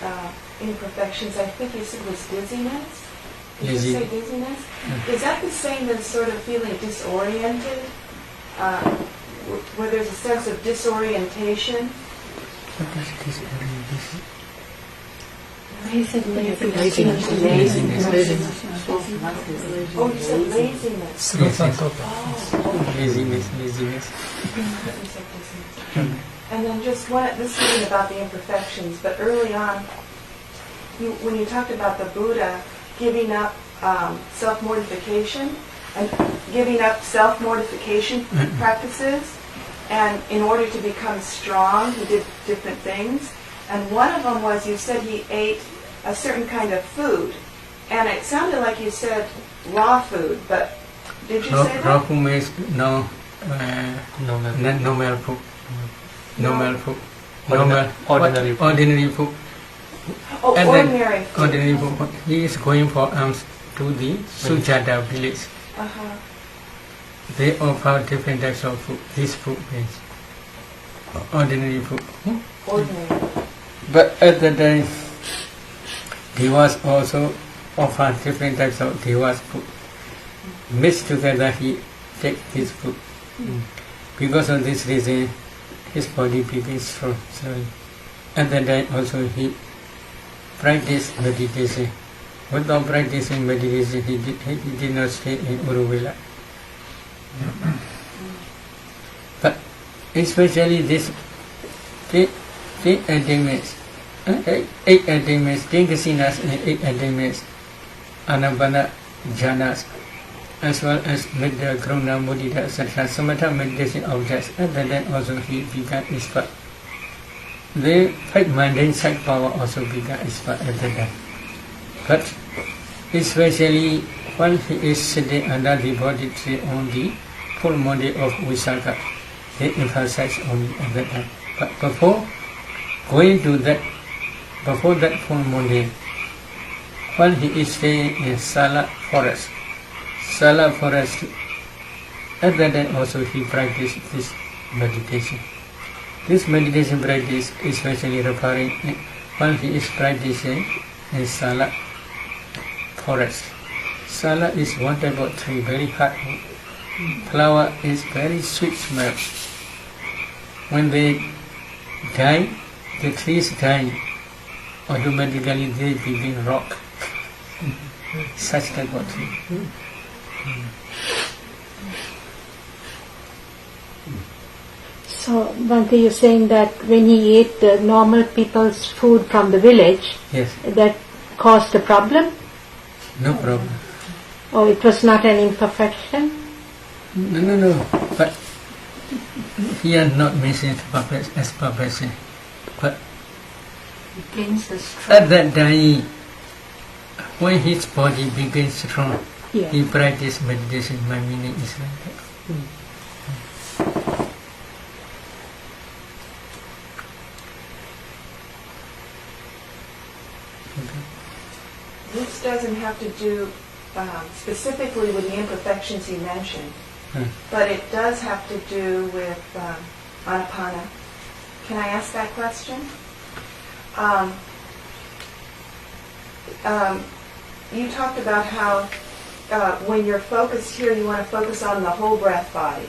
imperfections, I think you said was dizziness. Did you say dizziness? Is that the same as sort of feeling disoriented? Where there's a sense of disorientation? What is disorientation? He said Laziness. laziness. Oh, you said laziness. Laziness. And then just one, this isn't about the imperfections, but early on, when you talked about the Buddha giving up self-mortification and giving up self-mortification practices, and in order to become strong, he did different things. And one of them was, you said he ate a certain kind of food, and it sounded like you said raw food, but did you say that? Raw food means normal food. Normal food. Ordinary food. Oh, And ordinary food. Ordinary food. He is going for alms to the Sujata village. Uh-huh. They offer different types of food. This food means ordinary food. Ordinary. But at the time, devas also offer different types of devas food. Mixed together, he take this food. Because of this reason, his body became strong slowly. At that time also he practiced meditation. Without practicing meditation, he did not stay in Uruvela. But especially this 10 attainments, 8 attainments, 10 kasinas and 8 attainments, Anapana jhanas, as well as Metta, Karuna, Mudita, etc. Samatha meditation objects. At that time also he began expert. The 5 mundane side power also began expert at that time. But especially when he is sitting under the Bodhi tree on the full moon day of Visakha, they emphasize only at that time. But before going to that, before that full moon day, when he is staying in Sala forest, at that time also he practiced this meditation. This meditation practice is especially referring when he is practicing in Sala forest. Sala is one type of tree, very hot. Flower is very sweet smell. When they die, the trees die, automatically they begin rock. Such type of tree. So, Bhante, you're saying that when he ate the normal people's food from the village, Yes. that caused a problem? No problem. Or it was not an imperfection? No. But here not mentioned as perfection. But at that time, when his body became strong, Yeah. he practiced meditation. My meaning is like that. This doesn't have to do specifically with the imperfections he mentioned, but it does have to do with anapana Can I ask that question? You talked about how when you're focused here, you want to focus on the whole breath body,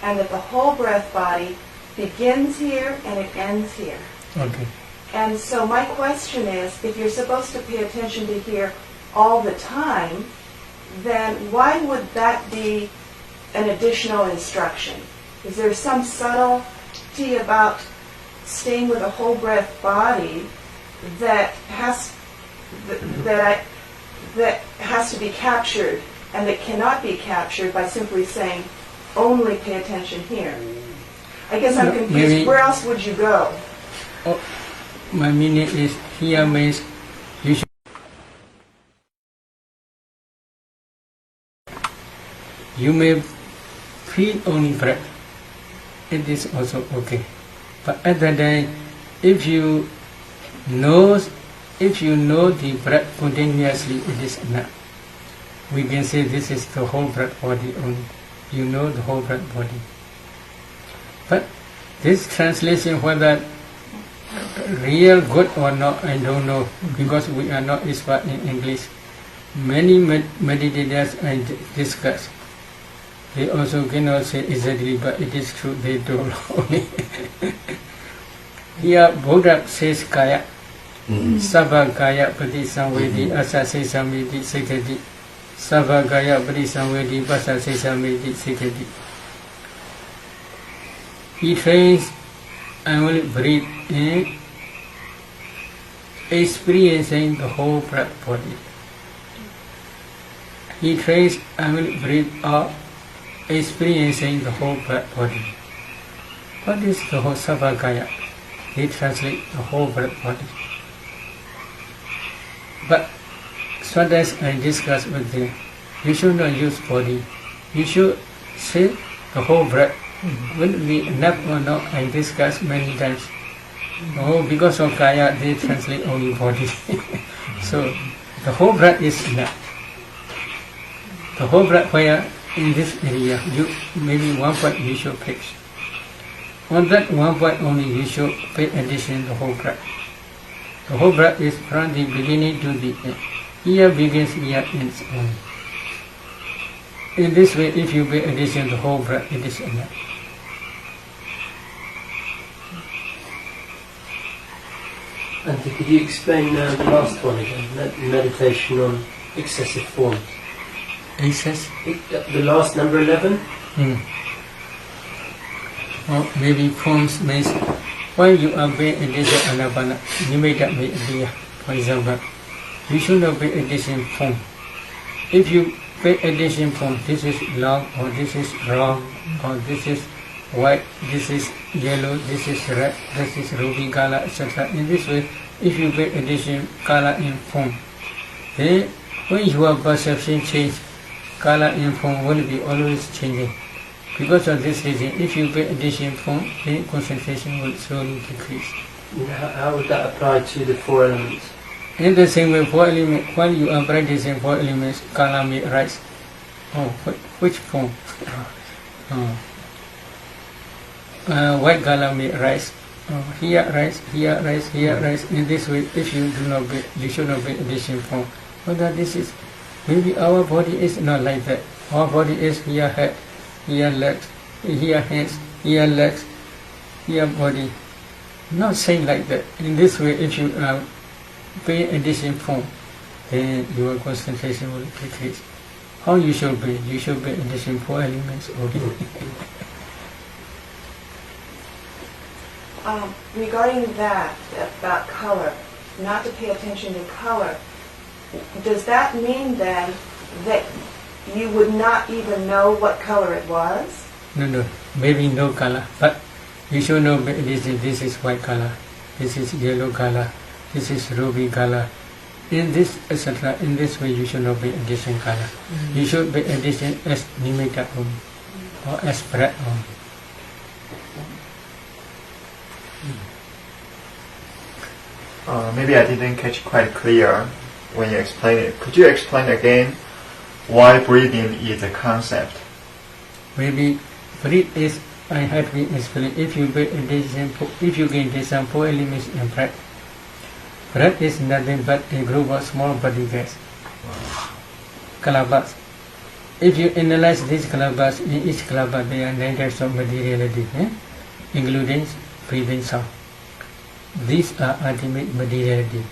and that the whole breath body begins here and it ends here. Okay. And so my question is, if you're supposed to pay attention to here all the time, then why would that be an additional instruction? Is there some subtlety about staying with a whole breath body that has to be captured and that cannot be captured by simply saying, only pay attention here? I guess I'm confused. Maybe- Where else would you go? Oh, my meaning is here means you should. You may feel only breath. It is also okay. But at that time, if you know the breath continuously, it is enough. We can say this is the whole breath body only. You know the whole breath body. But this translation, whether real good or not, I don't know, because we are not expert in English. Many meditators I discuss, they also cannot say exactly, but it is true, they don't know. Here Buddha says kaya, sabha kaya pati-samvedi asa-se-samvedi sikkati, sabha kaya pati-samvedi pasa-se-samvedi sikkati. He trains and will breathe in, experiencing the whole breath body. He trains and will breathe out, experiencing the whole breath body. What is the whole Savagaya? He translates the whole breath body. But sometimes I discuss with them, you should not use body. You should say the whole breath. Will it be enough or not? I discuss many times. Oh, because of Kaya, they translate only body. So the whole breath is enough. The whole breath where in this area, you maybe one point you should fix. On that one point only you should pay attention to the whole breath. The whole breath is from the beginning to the end. Here begins, here ends only. In this way, if you pay attention to the whole breath, it is enough. And could you explain the last one again, meditation on excessive forms? Excess? The last number 11? Or maybe forms means when you are paying attention to anapana, you may that be idea. For example, you should not pay attention form. If you pay attention form, this is long, or this is wrong, or this is white, this is yellow, this is red, this is ruby color, etc. In this way, if you pay attention color in form, then when your perception changes, color in form will be always changing. Because of this reason, if you pay attention form, then concentration will slowly decrease. How would that apply to the 4 elements? In the same way, 4 elements, while you are practicing 4 elements, color may rise. Oh, which form? White color may rise. Here rise, here rise, here rise. In this way, if you do not pay, you should not pay attention form. Whether this is, maybe our body is not like that. Our body is here head, here legs, here hands, here legs, here body. Not saying like that. In this way, if you pay attention form, then your concentration will decrease. How you should pay? You should pay attention 4 elements only. Regarding that, about color, not to pay attention to color, does that mean then that you would not even know what color it was? No, maybe no color, but you should know this is white color, this is yellow color, this is ruby color. In this, etc., in this way you should not pay attention color. You should pay attention as nimitta only, or as breath only. Maybe I didn't catch quite clear when you explained it. Could you explain again why breathing is a concept? Maybe breathe is I had been explained, if you gain some 4 elements in breath, breath is nothing but a group of small particles, kalabas. If you analyze these kalabas, in each kalabas there are 9 types of materiality, including breathing sound. These are ultimate materiality.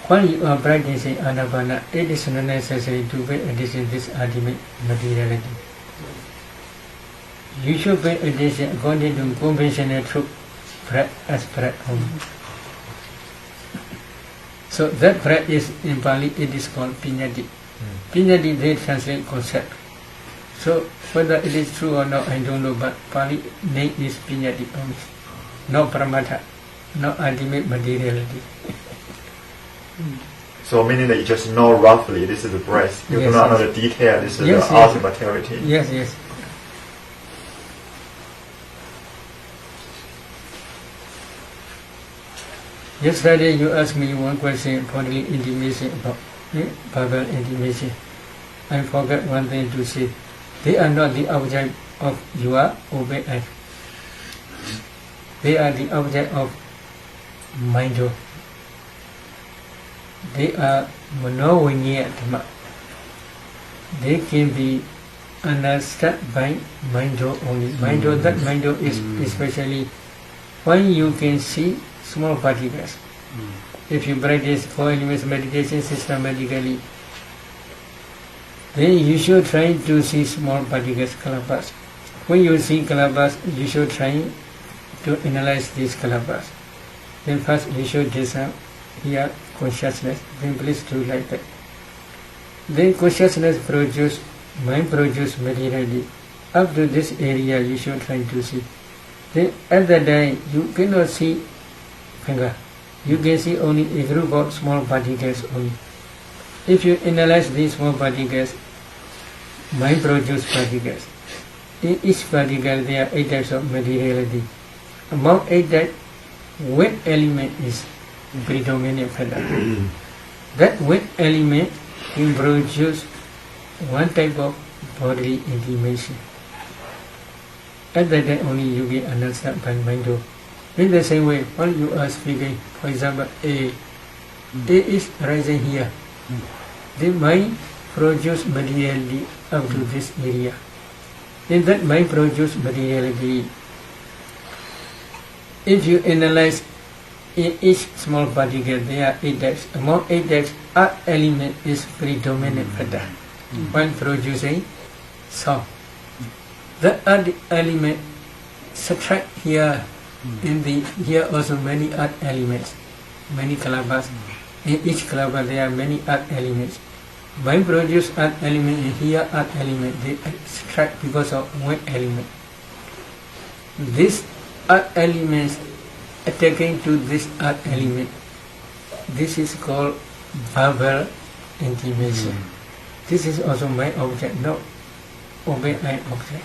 While you are practicing anapana, it is not necessary to pay attention to this ultimate materiality. You should pay attention according to conventional truth, breath as breath only. So that breath is, in Pali, it is called piñati. Piñati, they translate concept. So whether it is true or not, I don't know, but Pali name is piñati only. No pramata, no ultimate materiality. So meaning that you just know roughly this is the breath. You do not know the detail. This is the ultimate materiality. Yes, yes. Yesterday you asked me one question, bodily intimacy, about verbal intimacy. I forgot one thing to say. They are not the object of your obey. They are the object of mind. They are Mawlamyine Dhamma. They can be understood by mind only. That mind is especially when you can see small particles. If you practice 4 elements meditation systematically, then you should try to see small particles, kalabas. When you see kalabas, you should try to analyze these kalabas. Then first you should discern here consciousness, then please do like that. Then consciousness produce, mind produce materiality. Up to this area you should try to see. Then at that time you cannot see finger. You can see only a group of small particles only. If you analyze these small particles, mind produce particles. In each particle there are 8 types of materiality. Among 8 types, wet element is predominant factor. That wet element can produce one type of bodily intimacy. At that time only you get understood by mind. In the same way, when you are speaking, for example, A is rising here. The mind produce materiality up to this area. In that mind produce materiality. If you analyze in each small particle, there are 8 types. Among 8 types, earth element is predominant factor when producing sound. The earth element subtract here. Here also many earth elements, many kalabas. In each kalabas there are many earth elements. Mind produce earth element and here earth element, they subtract because of wet element. These earth elements attacking to this earth element, this is called verbal intimacy. This is also my object, no obey my object.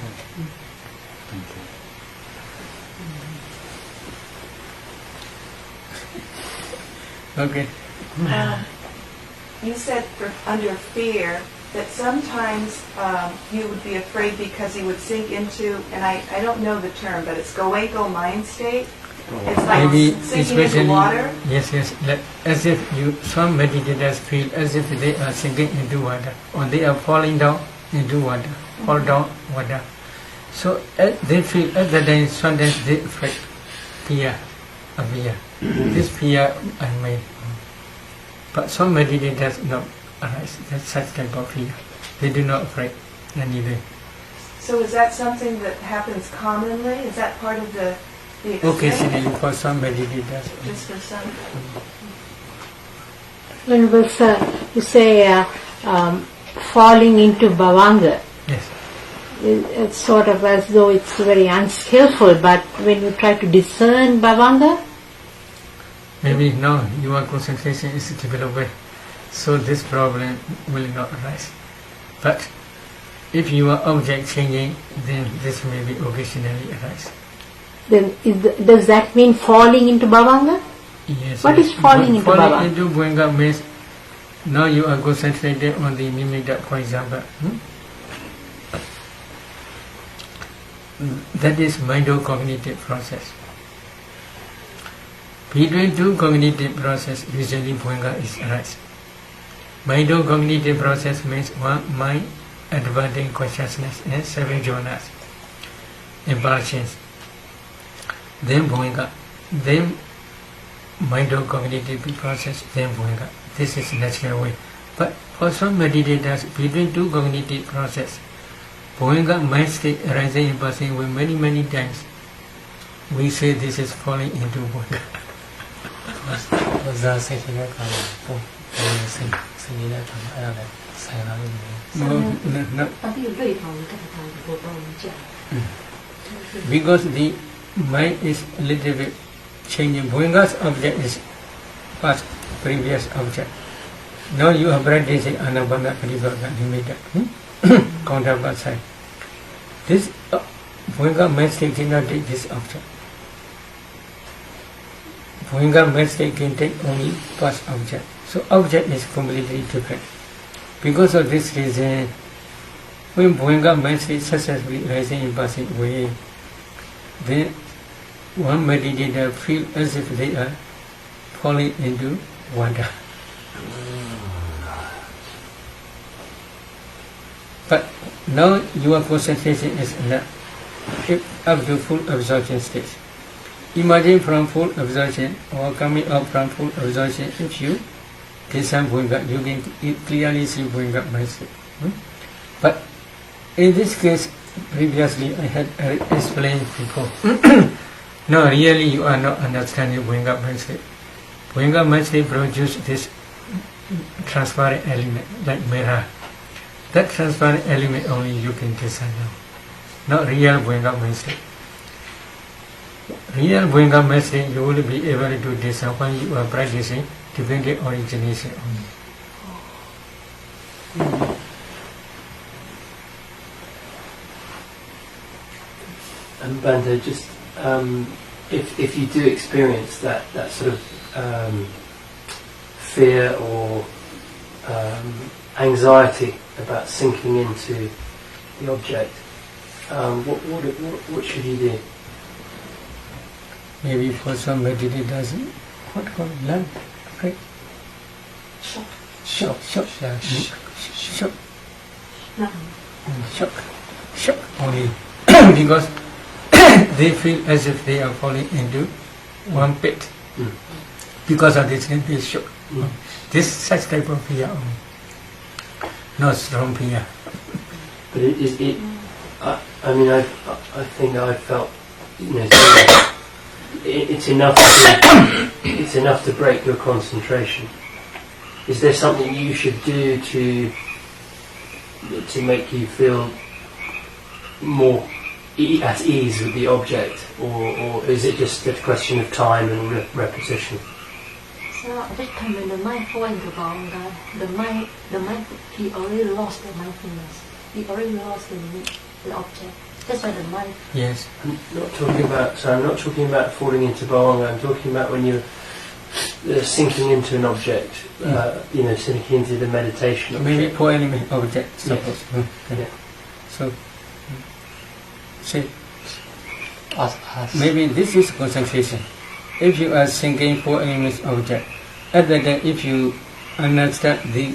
Okay. You said under fear that sometimes you would be afraid because he would sink into, and I don't know the term, but it's goeko mind state. It's like maybe sinking into water. Yes, as if some meditators feel as if they are sinking into water, or they are falling down into water, fall down water. So they feel at the time sometimes they afraid, fear appear. This fear I made. But some meditators not arise such type of fear. They do not afraid anyway. So is that something that happens commonly? Is that part of the experience? Occasionally for some meditators. Just for some. Venerable sir, you say falling into bhavanga. Yes. It's sort of as though it's very unskillful, but when you try to discern bhavanga, maybe now your concentration is developed, so this problem will not arise. But if your object changing, then this may be occasionally arise. then does that mean falling into bhavanga? Yes. What is falling into bhavanga? Falling into bhavanga means now you are concentrated on the nimitta, for example. That is mind-cognitive process. Between two cognitive process, usually Bhuanga is arise. Mind-cognitive process means one mind adverting consciousness and 7 jhanas, impulsions. Then Bhuanga, then mind-cognitive process, then Bhuanga. This is natural way. But for some meditators, between two cognitive process, Bhuanga mind state arising and passing away many times. We say this is falling into Bhuanga. No. Because the mind is a little bit changing. Bhuanga's object is past previous object. Now you are practicing Anapana Parivarga immediate counterpart side. This Bhuanga mind state cannot take this object. Bhuanga mind state can take only past object. So object is completely different. Because of this reason, when Bhuanga mind state successfully rising and passing away, then one meditator feel as if they are falling into water. But now your concentration is not up to full absorption stage. Imagine from full absorption or coming out from full absorption, if you get some Bhuanga, you can clearly see Bhuanga mind state. But in this case, previously I had explained before. No, really you are not understanding Bhuanga mind state. Bhuanga mind state produce this transparent element like mirror. That transparent element only you can discern now. Not real Bhuanga mind state. Real Bhuanga mind state you will be able to discern when you are practicing dependent origination only. And Bhaddanta, just if you do experience that sort of fear or anxiety about sinking into the object, what should you do? Maybe for some meditators, what called love, right? Shock. Shock only because they feel as if they are falling into one pit. Because of this, they shock. This such type of fear only, not strong fear. But I mean, I think I felt, it's enough to break your concentration. Is there something you should do to make you feel more at ease with the object, or is it just a question of time and repetition? So every time when the mind falls into Bhaddanta, the mind, he already lost the mindfulness. He already lost the object. That's why the mind. Yes. I'm not talking about falling into Bhaddanta. I'm talking about when you're sinking into an object. Sinking into the meditation object. Maybe 4 element object. Suppose. Yeah. So. See, maybe this is concentration. If you are thinking 4 elements object, at that time if you understand the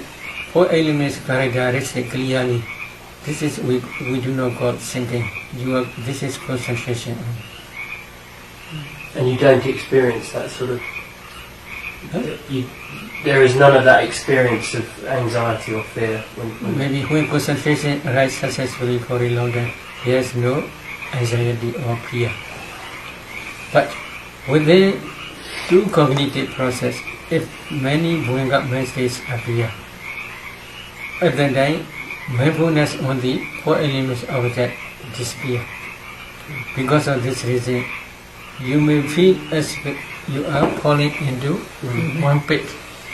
4 elements characteristic clearly, this is we do not call thinking. This is concentration. And you don't experience that sort of. There is none of that experience of anxiety or fear. Maybe when concentration arises successfully for a long time, there is no anxiety or fear. But within two cognitive process, if many Bhuanga mind states appear, at that time mindfulness on the 4 elements object disappear. Because of this reason, you may feel as if you are falling into one pit.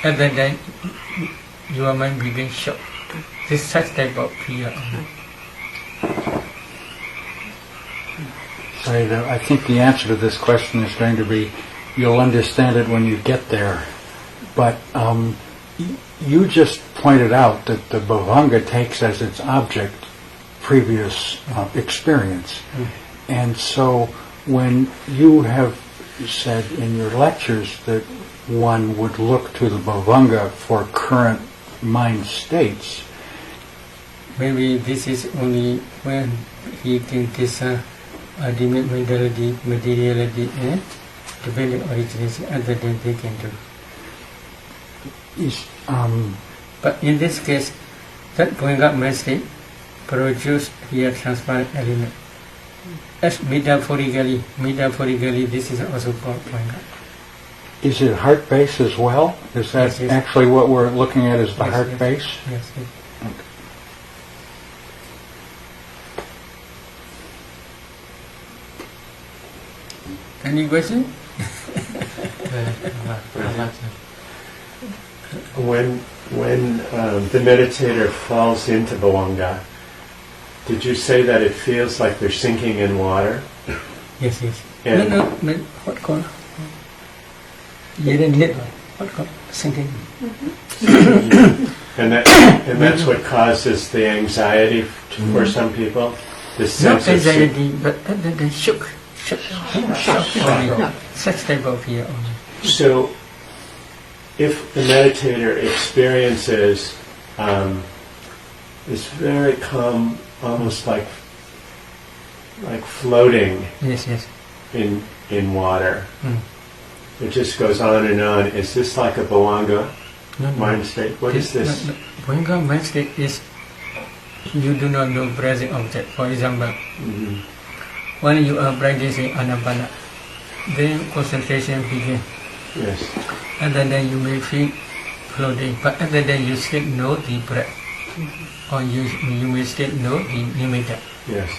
At that time, your mind begins shock. This such type of fear. I think the answer to this question is going to be, you'll understand it when you get there. But you just pointed out that the Bhavanga takes as its object previous experience. And so when you have said in your lectures that one would look to the Bhavanga for current mind states, maybe this is only when he thinks this ultimate materiality and dependent origination, other than they can do. But in this case, that going up mind state produce here transparent element. As metaphorically, this is also called going up. is it heart base as well? Is that Yes, yes. actually what we're looking at is the Yes, heart yes. base? Yes, yes. Any question? When the meditator falls into Bhavanga, did you say that it feels like they're sinking in water? Yes, yes. And- No, what called? You didn't hit what called? Sinking. And that's what causes the anxiety for some people. This Not sense of anxiety, but the shook. Such type of fear only. So, if the meditator experiences this very calm, almost like floating Yes, yes. in water, Mm. it just goes on and on. Is this like a Bhavanga No, mind state? What is this? Bhavanga mind state is you do not know present object. For example, Mhm. when you are practicing anapana, then concentration begins. Yes. And then you may feel floating, but other than you still know the breath, or you may still know the nimitta. Yes.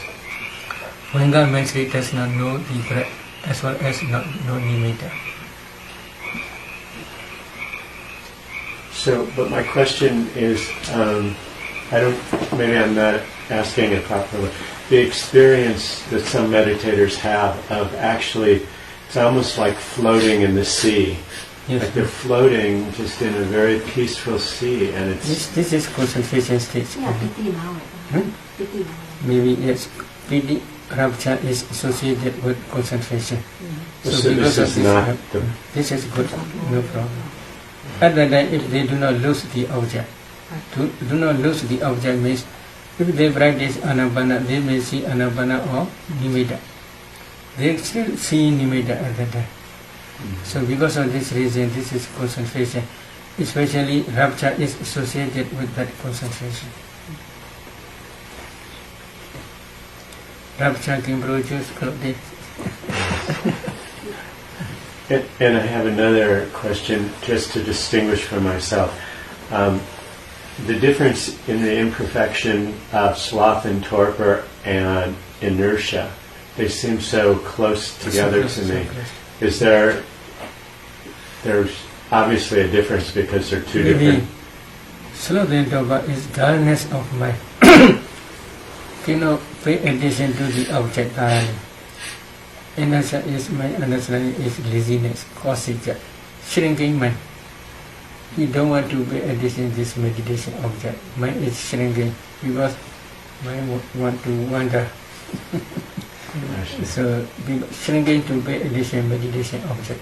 Bhavanga mind state does not know the breath as well as not know nimitta. So, but my question is, maybe I'm not asking it properly. The experience that some meditators have of actually, it's almost like floating in the sea. Yes. Like they're floating just in a very peaceful sea, and it's This is concentration stage. Yeah, piti now. Piti now. Maybe yes, piti rapture is associated with concentration. so because this of is not the This is good, no problem. Other than if they do not lose the object. Do not lose the object means if they practice anapana, they may see anapana or nimitta. They still see nimitta at that time. So because of this reason, this is concentration. Especially rapture is associated with that concentration. Rapture can produce clothing. And I have another question just to distinguish for myself. The difference in the imperfection of sloth and torpor and inertia, they seem so close together to me. Is there's obviously a difference because they're two different. Sloth and torpor is dullness of mind. Cannot pay attention to the object thoroughly. Inertia is my understanding is laziness, causing shrinking mind. You don't want to pay attention to this meditation object. Mind is shrinking because mind want to wander. So shrinking to pay attention meditation object.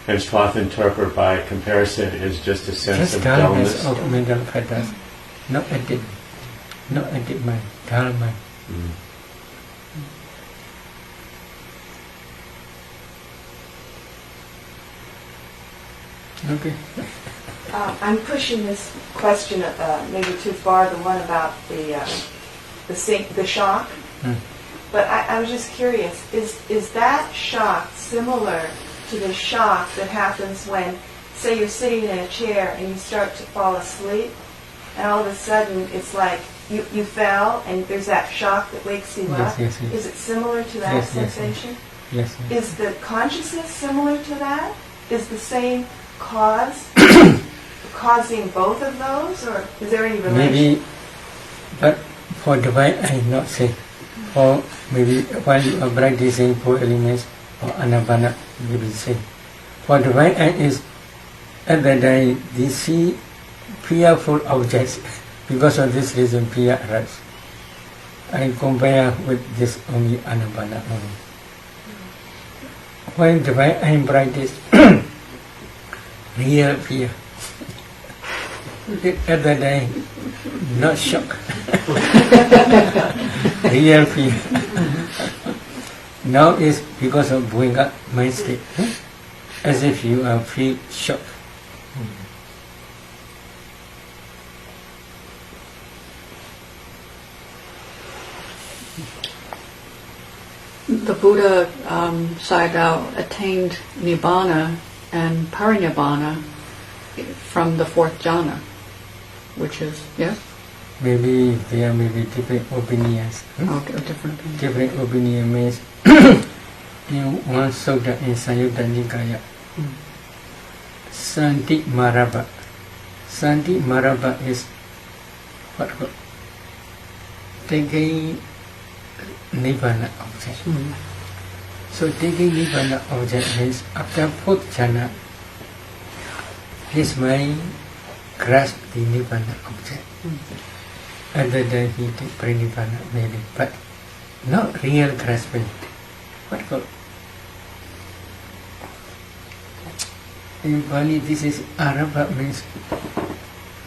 And sloth and torpor by comparison is just a sense Just of dullness dullness. of mental patterns. Not edit mind, dull mind. Mm. Okay. I'm pushing this question maybe too far, the one about the shock. Mm. But I was just curious, is that shock similar to the shock that happens when, say you're sitting in a chair and you start to fall asleep, and all of a sudden it's like you fell and there's that shock that wakes you up? Yes, yes. Is it similar to that Yes, yes, yes. sensation? Yes. Is the consciousness similar to that? Is the same cause causing both of those, or is there any relation? Maybe, but for divine I not say. Or maybe while you are practicing four elements or anapana, maybe say. For divine I is at that time they see fearful objects. Because of this reason fear arises. I compare with this only Anapana only. When divine aim practice, real fear. At that day, not shock. Real fear. Now is because of going up mind state, as if you are feel shock. The Buddha Sayadaw attained Nibbana and Parinibbana from the fourth jhana, which is, yes? Maybe there may be different opinions. Okay, different opinions. Different opinion means in one sutta in Samyutta Nikaya, Santi Marabha. Santi Marabha is what? Taking Nibbana object. So taking Nibbana object means after fourth jhana, his mind grasp the Nibbana object. Other than he take Parinibbana maybe, but not real grasping. What called? In Pali, this is Arabha means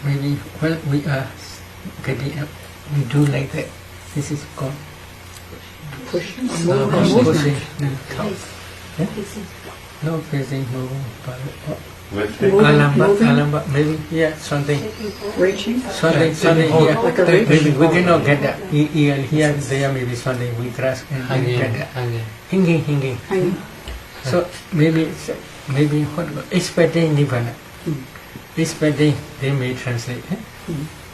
maybe when we are getting up, we do like that. This is called Pushing. pushing. Facing. No facing, moving, but Lifting. alamba, maybe something. Reaching. Something, yeah. Like a reach. Maybe we cannot get that. Here, there may be something we grasp and we get that. Hinging. Hanging. So maybe what expecting Nibbana. Expecting they may translate.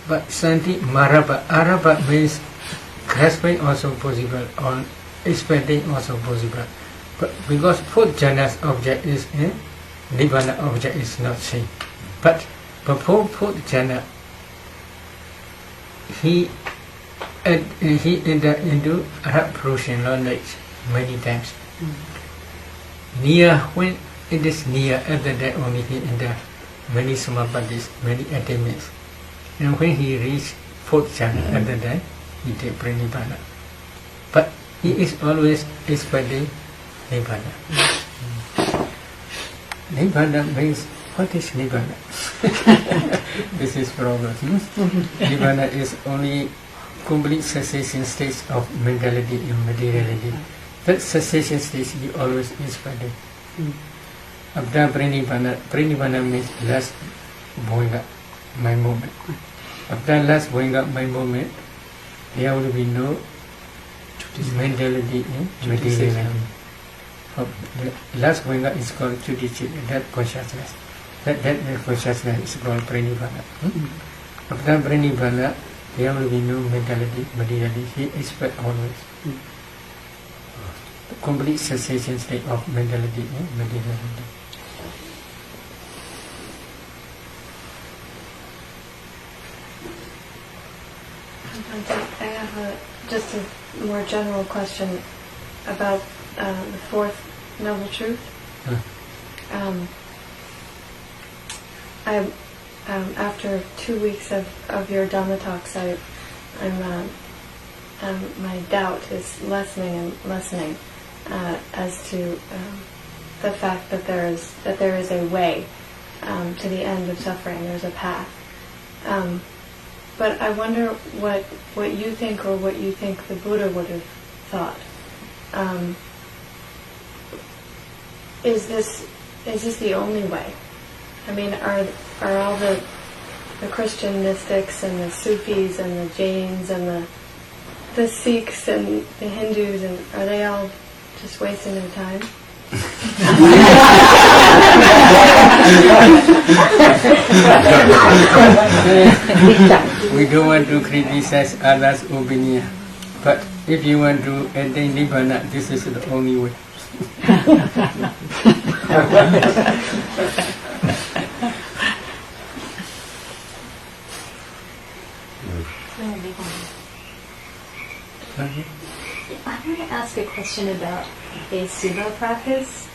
But Santi Marabha. Arabha means grasping also possible or expecting also possible. But because fourth jhana's object is Nibbana object is not same. But before fourth jhana, he entered into approaching knowledge many times. Near, when it is near, at that only he entered many samadhis, many attainments. And when he reached fourth jhana, at that time, he take Parinibbana. But he is always expecting Nibbana. Nibbana means, what is Nibbana? This is problem. Nibbana is only complete cessation state of mentality and materiality. That cessation state he always expecting. After Parinibbana means last going up my moment. After last going up my moment, there will be no mentality and materiality. The last going up is called judicial, that consciousness. That consciousness is called Parinibbana. After Parinibbana, there will be no mentality, materiality. He expects always. The complete cessation state of mentality and materiality. I have just a more general question about the fourth noble truth. After 2 weeks of your Dhamma talks, my doubt is lessening as to the fact that there is a way to the end of suffering. There's a path. But I wonder what you think, or what you think the Buddha would have thought. Is this the only way? I mean, are all the Christian mystics and the Sufis and the Jains and the Sikhs and the Hindus, and are they all just wasting their time? We don't want to criticize others' opinion, but if you want to attain Nibbana, this is the only way. I want to ask a question about a Sila practice.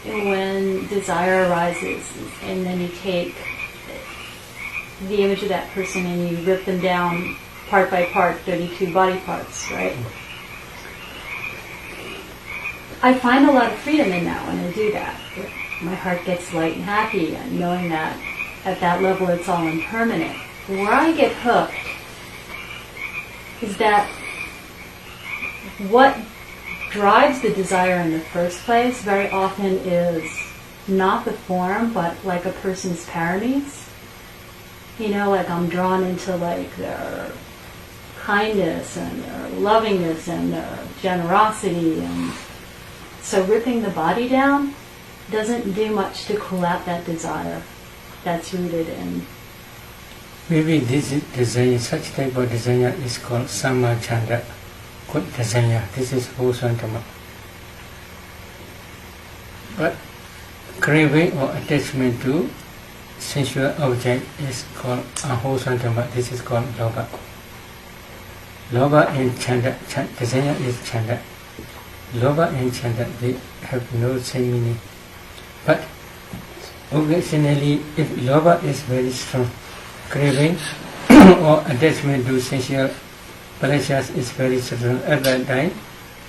When desire arises, and then you take the image of that person and you rip them down part by part, 32 body parts, right? I find a lot of freedom in that when I do that. My heart gets light and happy, and knowing that at that level it's all impermanent. Where I get hooked is that what drives the desire in the first place very often is not the form, but like a person's paramis. You know, like I'm drawn into like their kindness and their lovingness and their generosity, and so ripping the body down doesn't do much to cool out that desire that's rooted in. Maybe this desire, such type of desire is called Samma Chanda, good desire. This is wholesome Dhamma. But craving or attachment to sensual object is called unwholesome Dhamma. This is called Loba. Loba and Chanda, desire is Chanda. Loba and Chanda, they have no same meaning. But occasionally, if Loba is very strong, craving or attachment to sensual pleasures is very strong, at that time,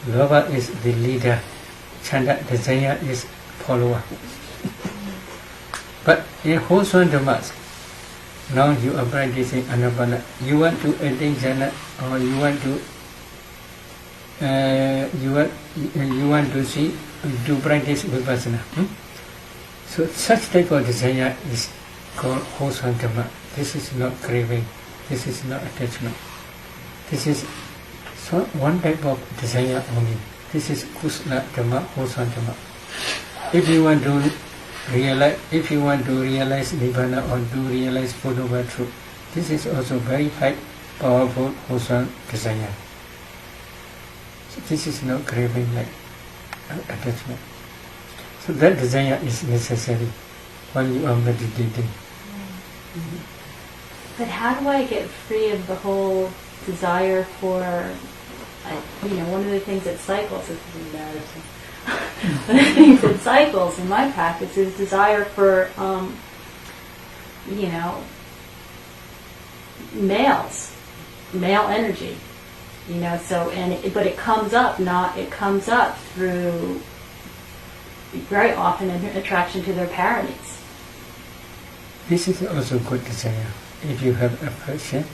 Loba is the leader, Chanda, desire is follower. But in wholesome Dhammas, now you are practicing Anapana, you want to attain jhana, or you want to see, to practice vipassana. So such type of desire is called wholesome Dhamma. This is not craving, this is not attachment. This is one type of desire only. This is kusala Dhamma, wholesome Dhamma. If you want to realize Nibbana or to realize Fourth Noble Truth, this is also very high, powerful, wholesome desire. So this is not craving like attachment. So that desire is necessary while you are meditating. But how do I get free of the whole desire for, one of the things that cycles, this is embarrassing. One of the things that cycles in my practice is desire for, male energy. But it comes up through very often an attraction to their paramis. This is also good desire. If you have affection,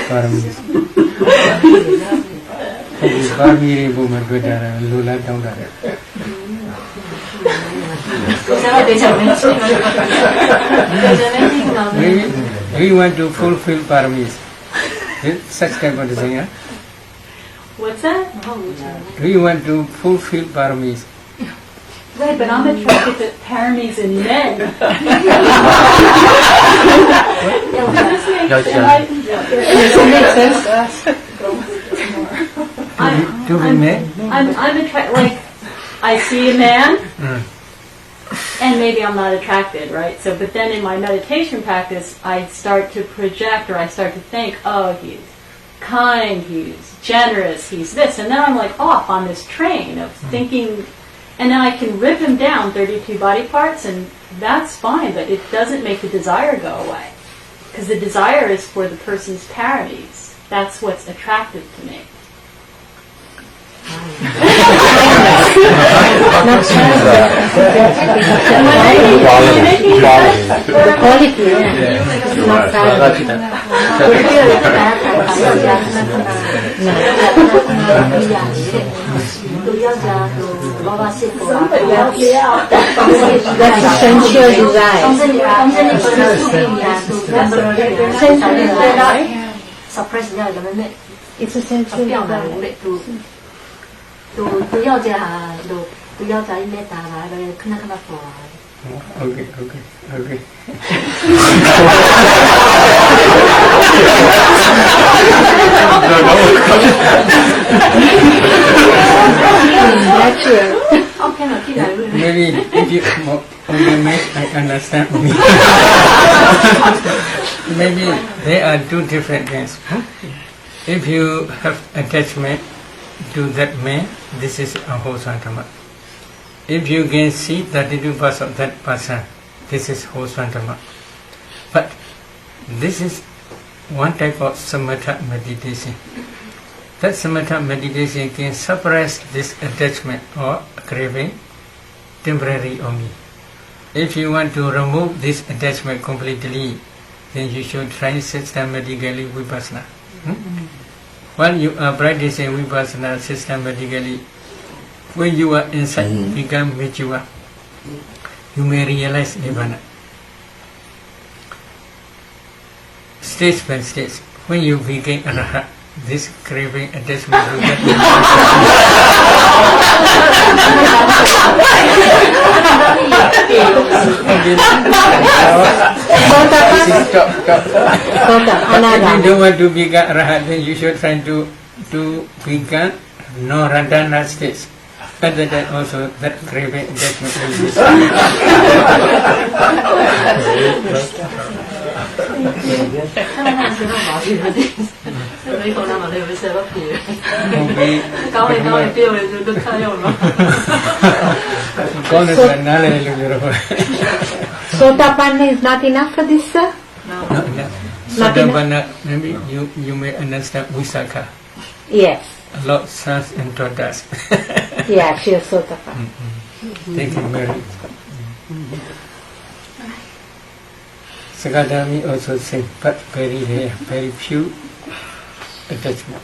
paramis. We want to fulfill paramis. Such type of desire. What's that? Do you want to fulfill paramis? Right, but I'm attracted to paramis in men. I'm attracted, like, I see a man, and maybe I'm not attracted, right? So, but then in my meditation practice, I start to project, or I start to think, oh, he's kind, he's generous, he's this, and then I'm like off on this train of thinking, and then I can rip him down 32 body parts, and that's fine, but it doesn't make the desire go away. Because the desire is for the person's paramis. That's what's attractive to me. It's essential desire. 都要这哈，都要在那打来的，看那做。Okay. Maybe if you make I understand me. Maybe there are two different things. If you have attachment to that man, this is unwholesome Dhamma. If you can see 32 parts of that person, this is wholesome Dhamma. But this is one type of samatha meditation. That samatha meditation can suppress this attachment or craving temporarily only. If you want to remove this attachment completely, then you should try systematically vipassana. While you are practicing vipassana systematically, when you are inside, become mature, you may realize nirvana. Stage by stage, when you become arahat, this craving attachment will get If you don't want to become arahat, then you should try to become no radhana stage. But that also that craving attachment will be Sotapanna is not enough for this, sir? No. Sotapanna, maybe you may understand Visakha. Yes. Lord, sons and daughters. Yeah, she is Sotapanna. Thank you, Mary. Sakadami also said, but very rare, very few attachment.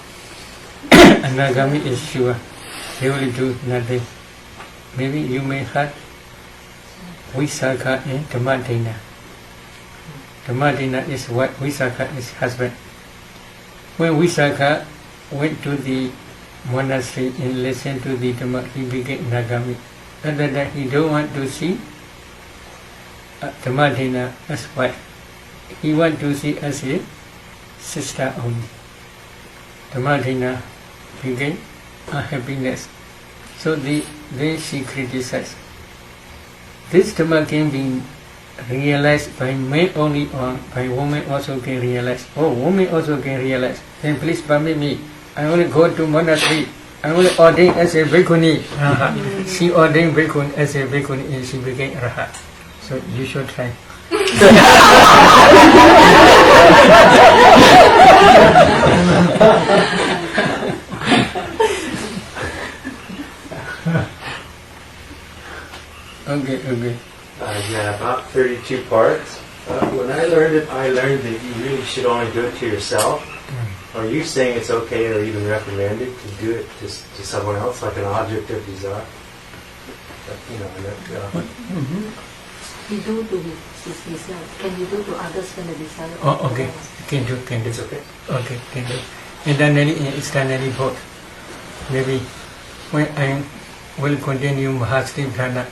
Anagami is sure, they will do nothing. Maybe you may have Visakha and Dhammadina. Dhammadina is what Visakha is husband. When Visakha went to the monastery and listened to the Dhamma, he became Nagami. Other than that, he don't want to see Dhammadina as wife. He want to see as a sister only. Dhammadina became unhappiness. So she criticized. This Dhamma can be realized by men only or by women also can realize. Oh, women also can realize. Then please permit me. I only go to monastery. I only ordained as a bhikkhuni. She ordained bhikkhuni as a bhikkhuni and she became arahat. So you should try. Okay. Yeah, about 32 parts. When I learned it, I learned that you really should only do it to yourself. Are you saying it's okay or even recommended to do it to someone else, like an object of desire? He do to himself. Can you do to others when the desire? Oh, okay. Can do. It's okay. Okay, can do. Internally and externally both. Maybe when I will continue Mahasti Dhyana,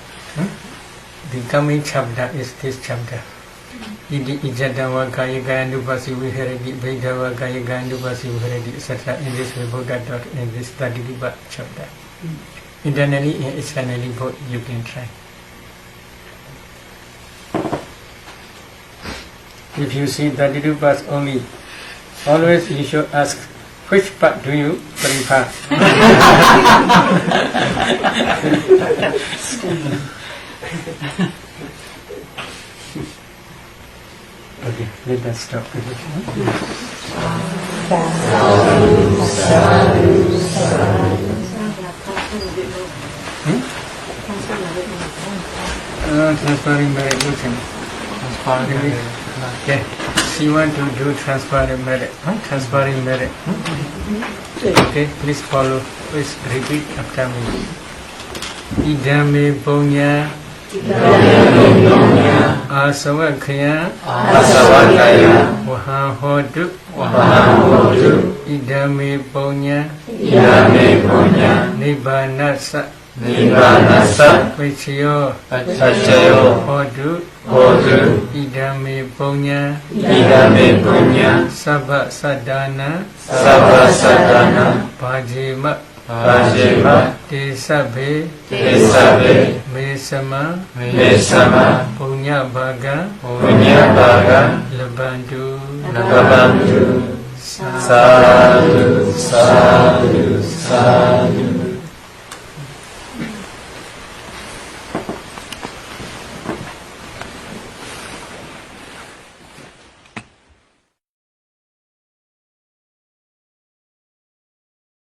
the coming chapter is this chapter. Idi Ijadawa Kaya Gandupasi Viharadi, Vedawa Kaya Gandupasi Viharadi, etc. In this way, Buddha taught in this 32 chapter. Internally and externally both you can try. If you see 32 parts only, always you should ask, which part do you prefer? Okay, let us stop with it. Transferring meditation. Okay, she want to do transparent merit. Transparent merit. Okay, please follow. Please repeat after me. Idame Bonya Asawakaya Wahahodu Idame Bonya Nibbanasa Vichayo Hodu Idame Bonya Sabha Sadhana Pajima Desabe Mesama Punya Baga Labandu Sadhu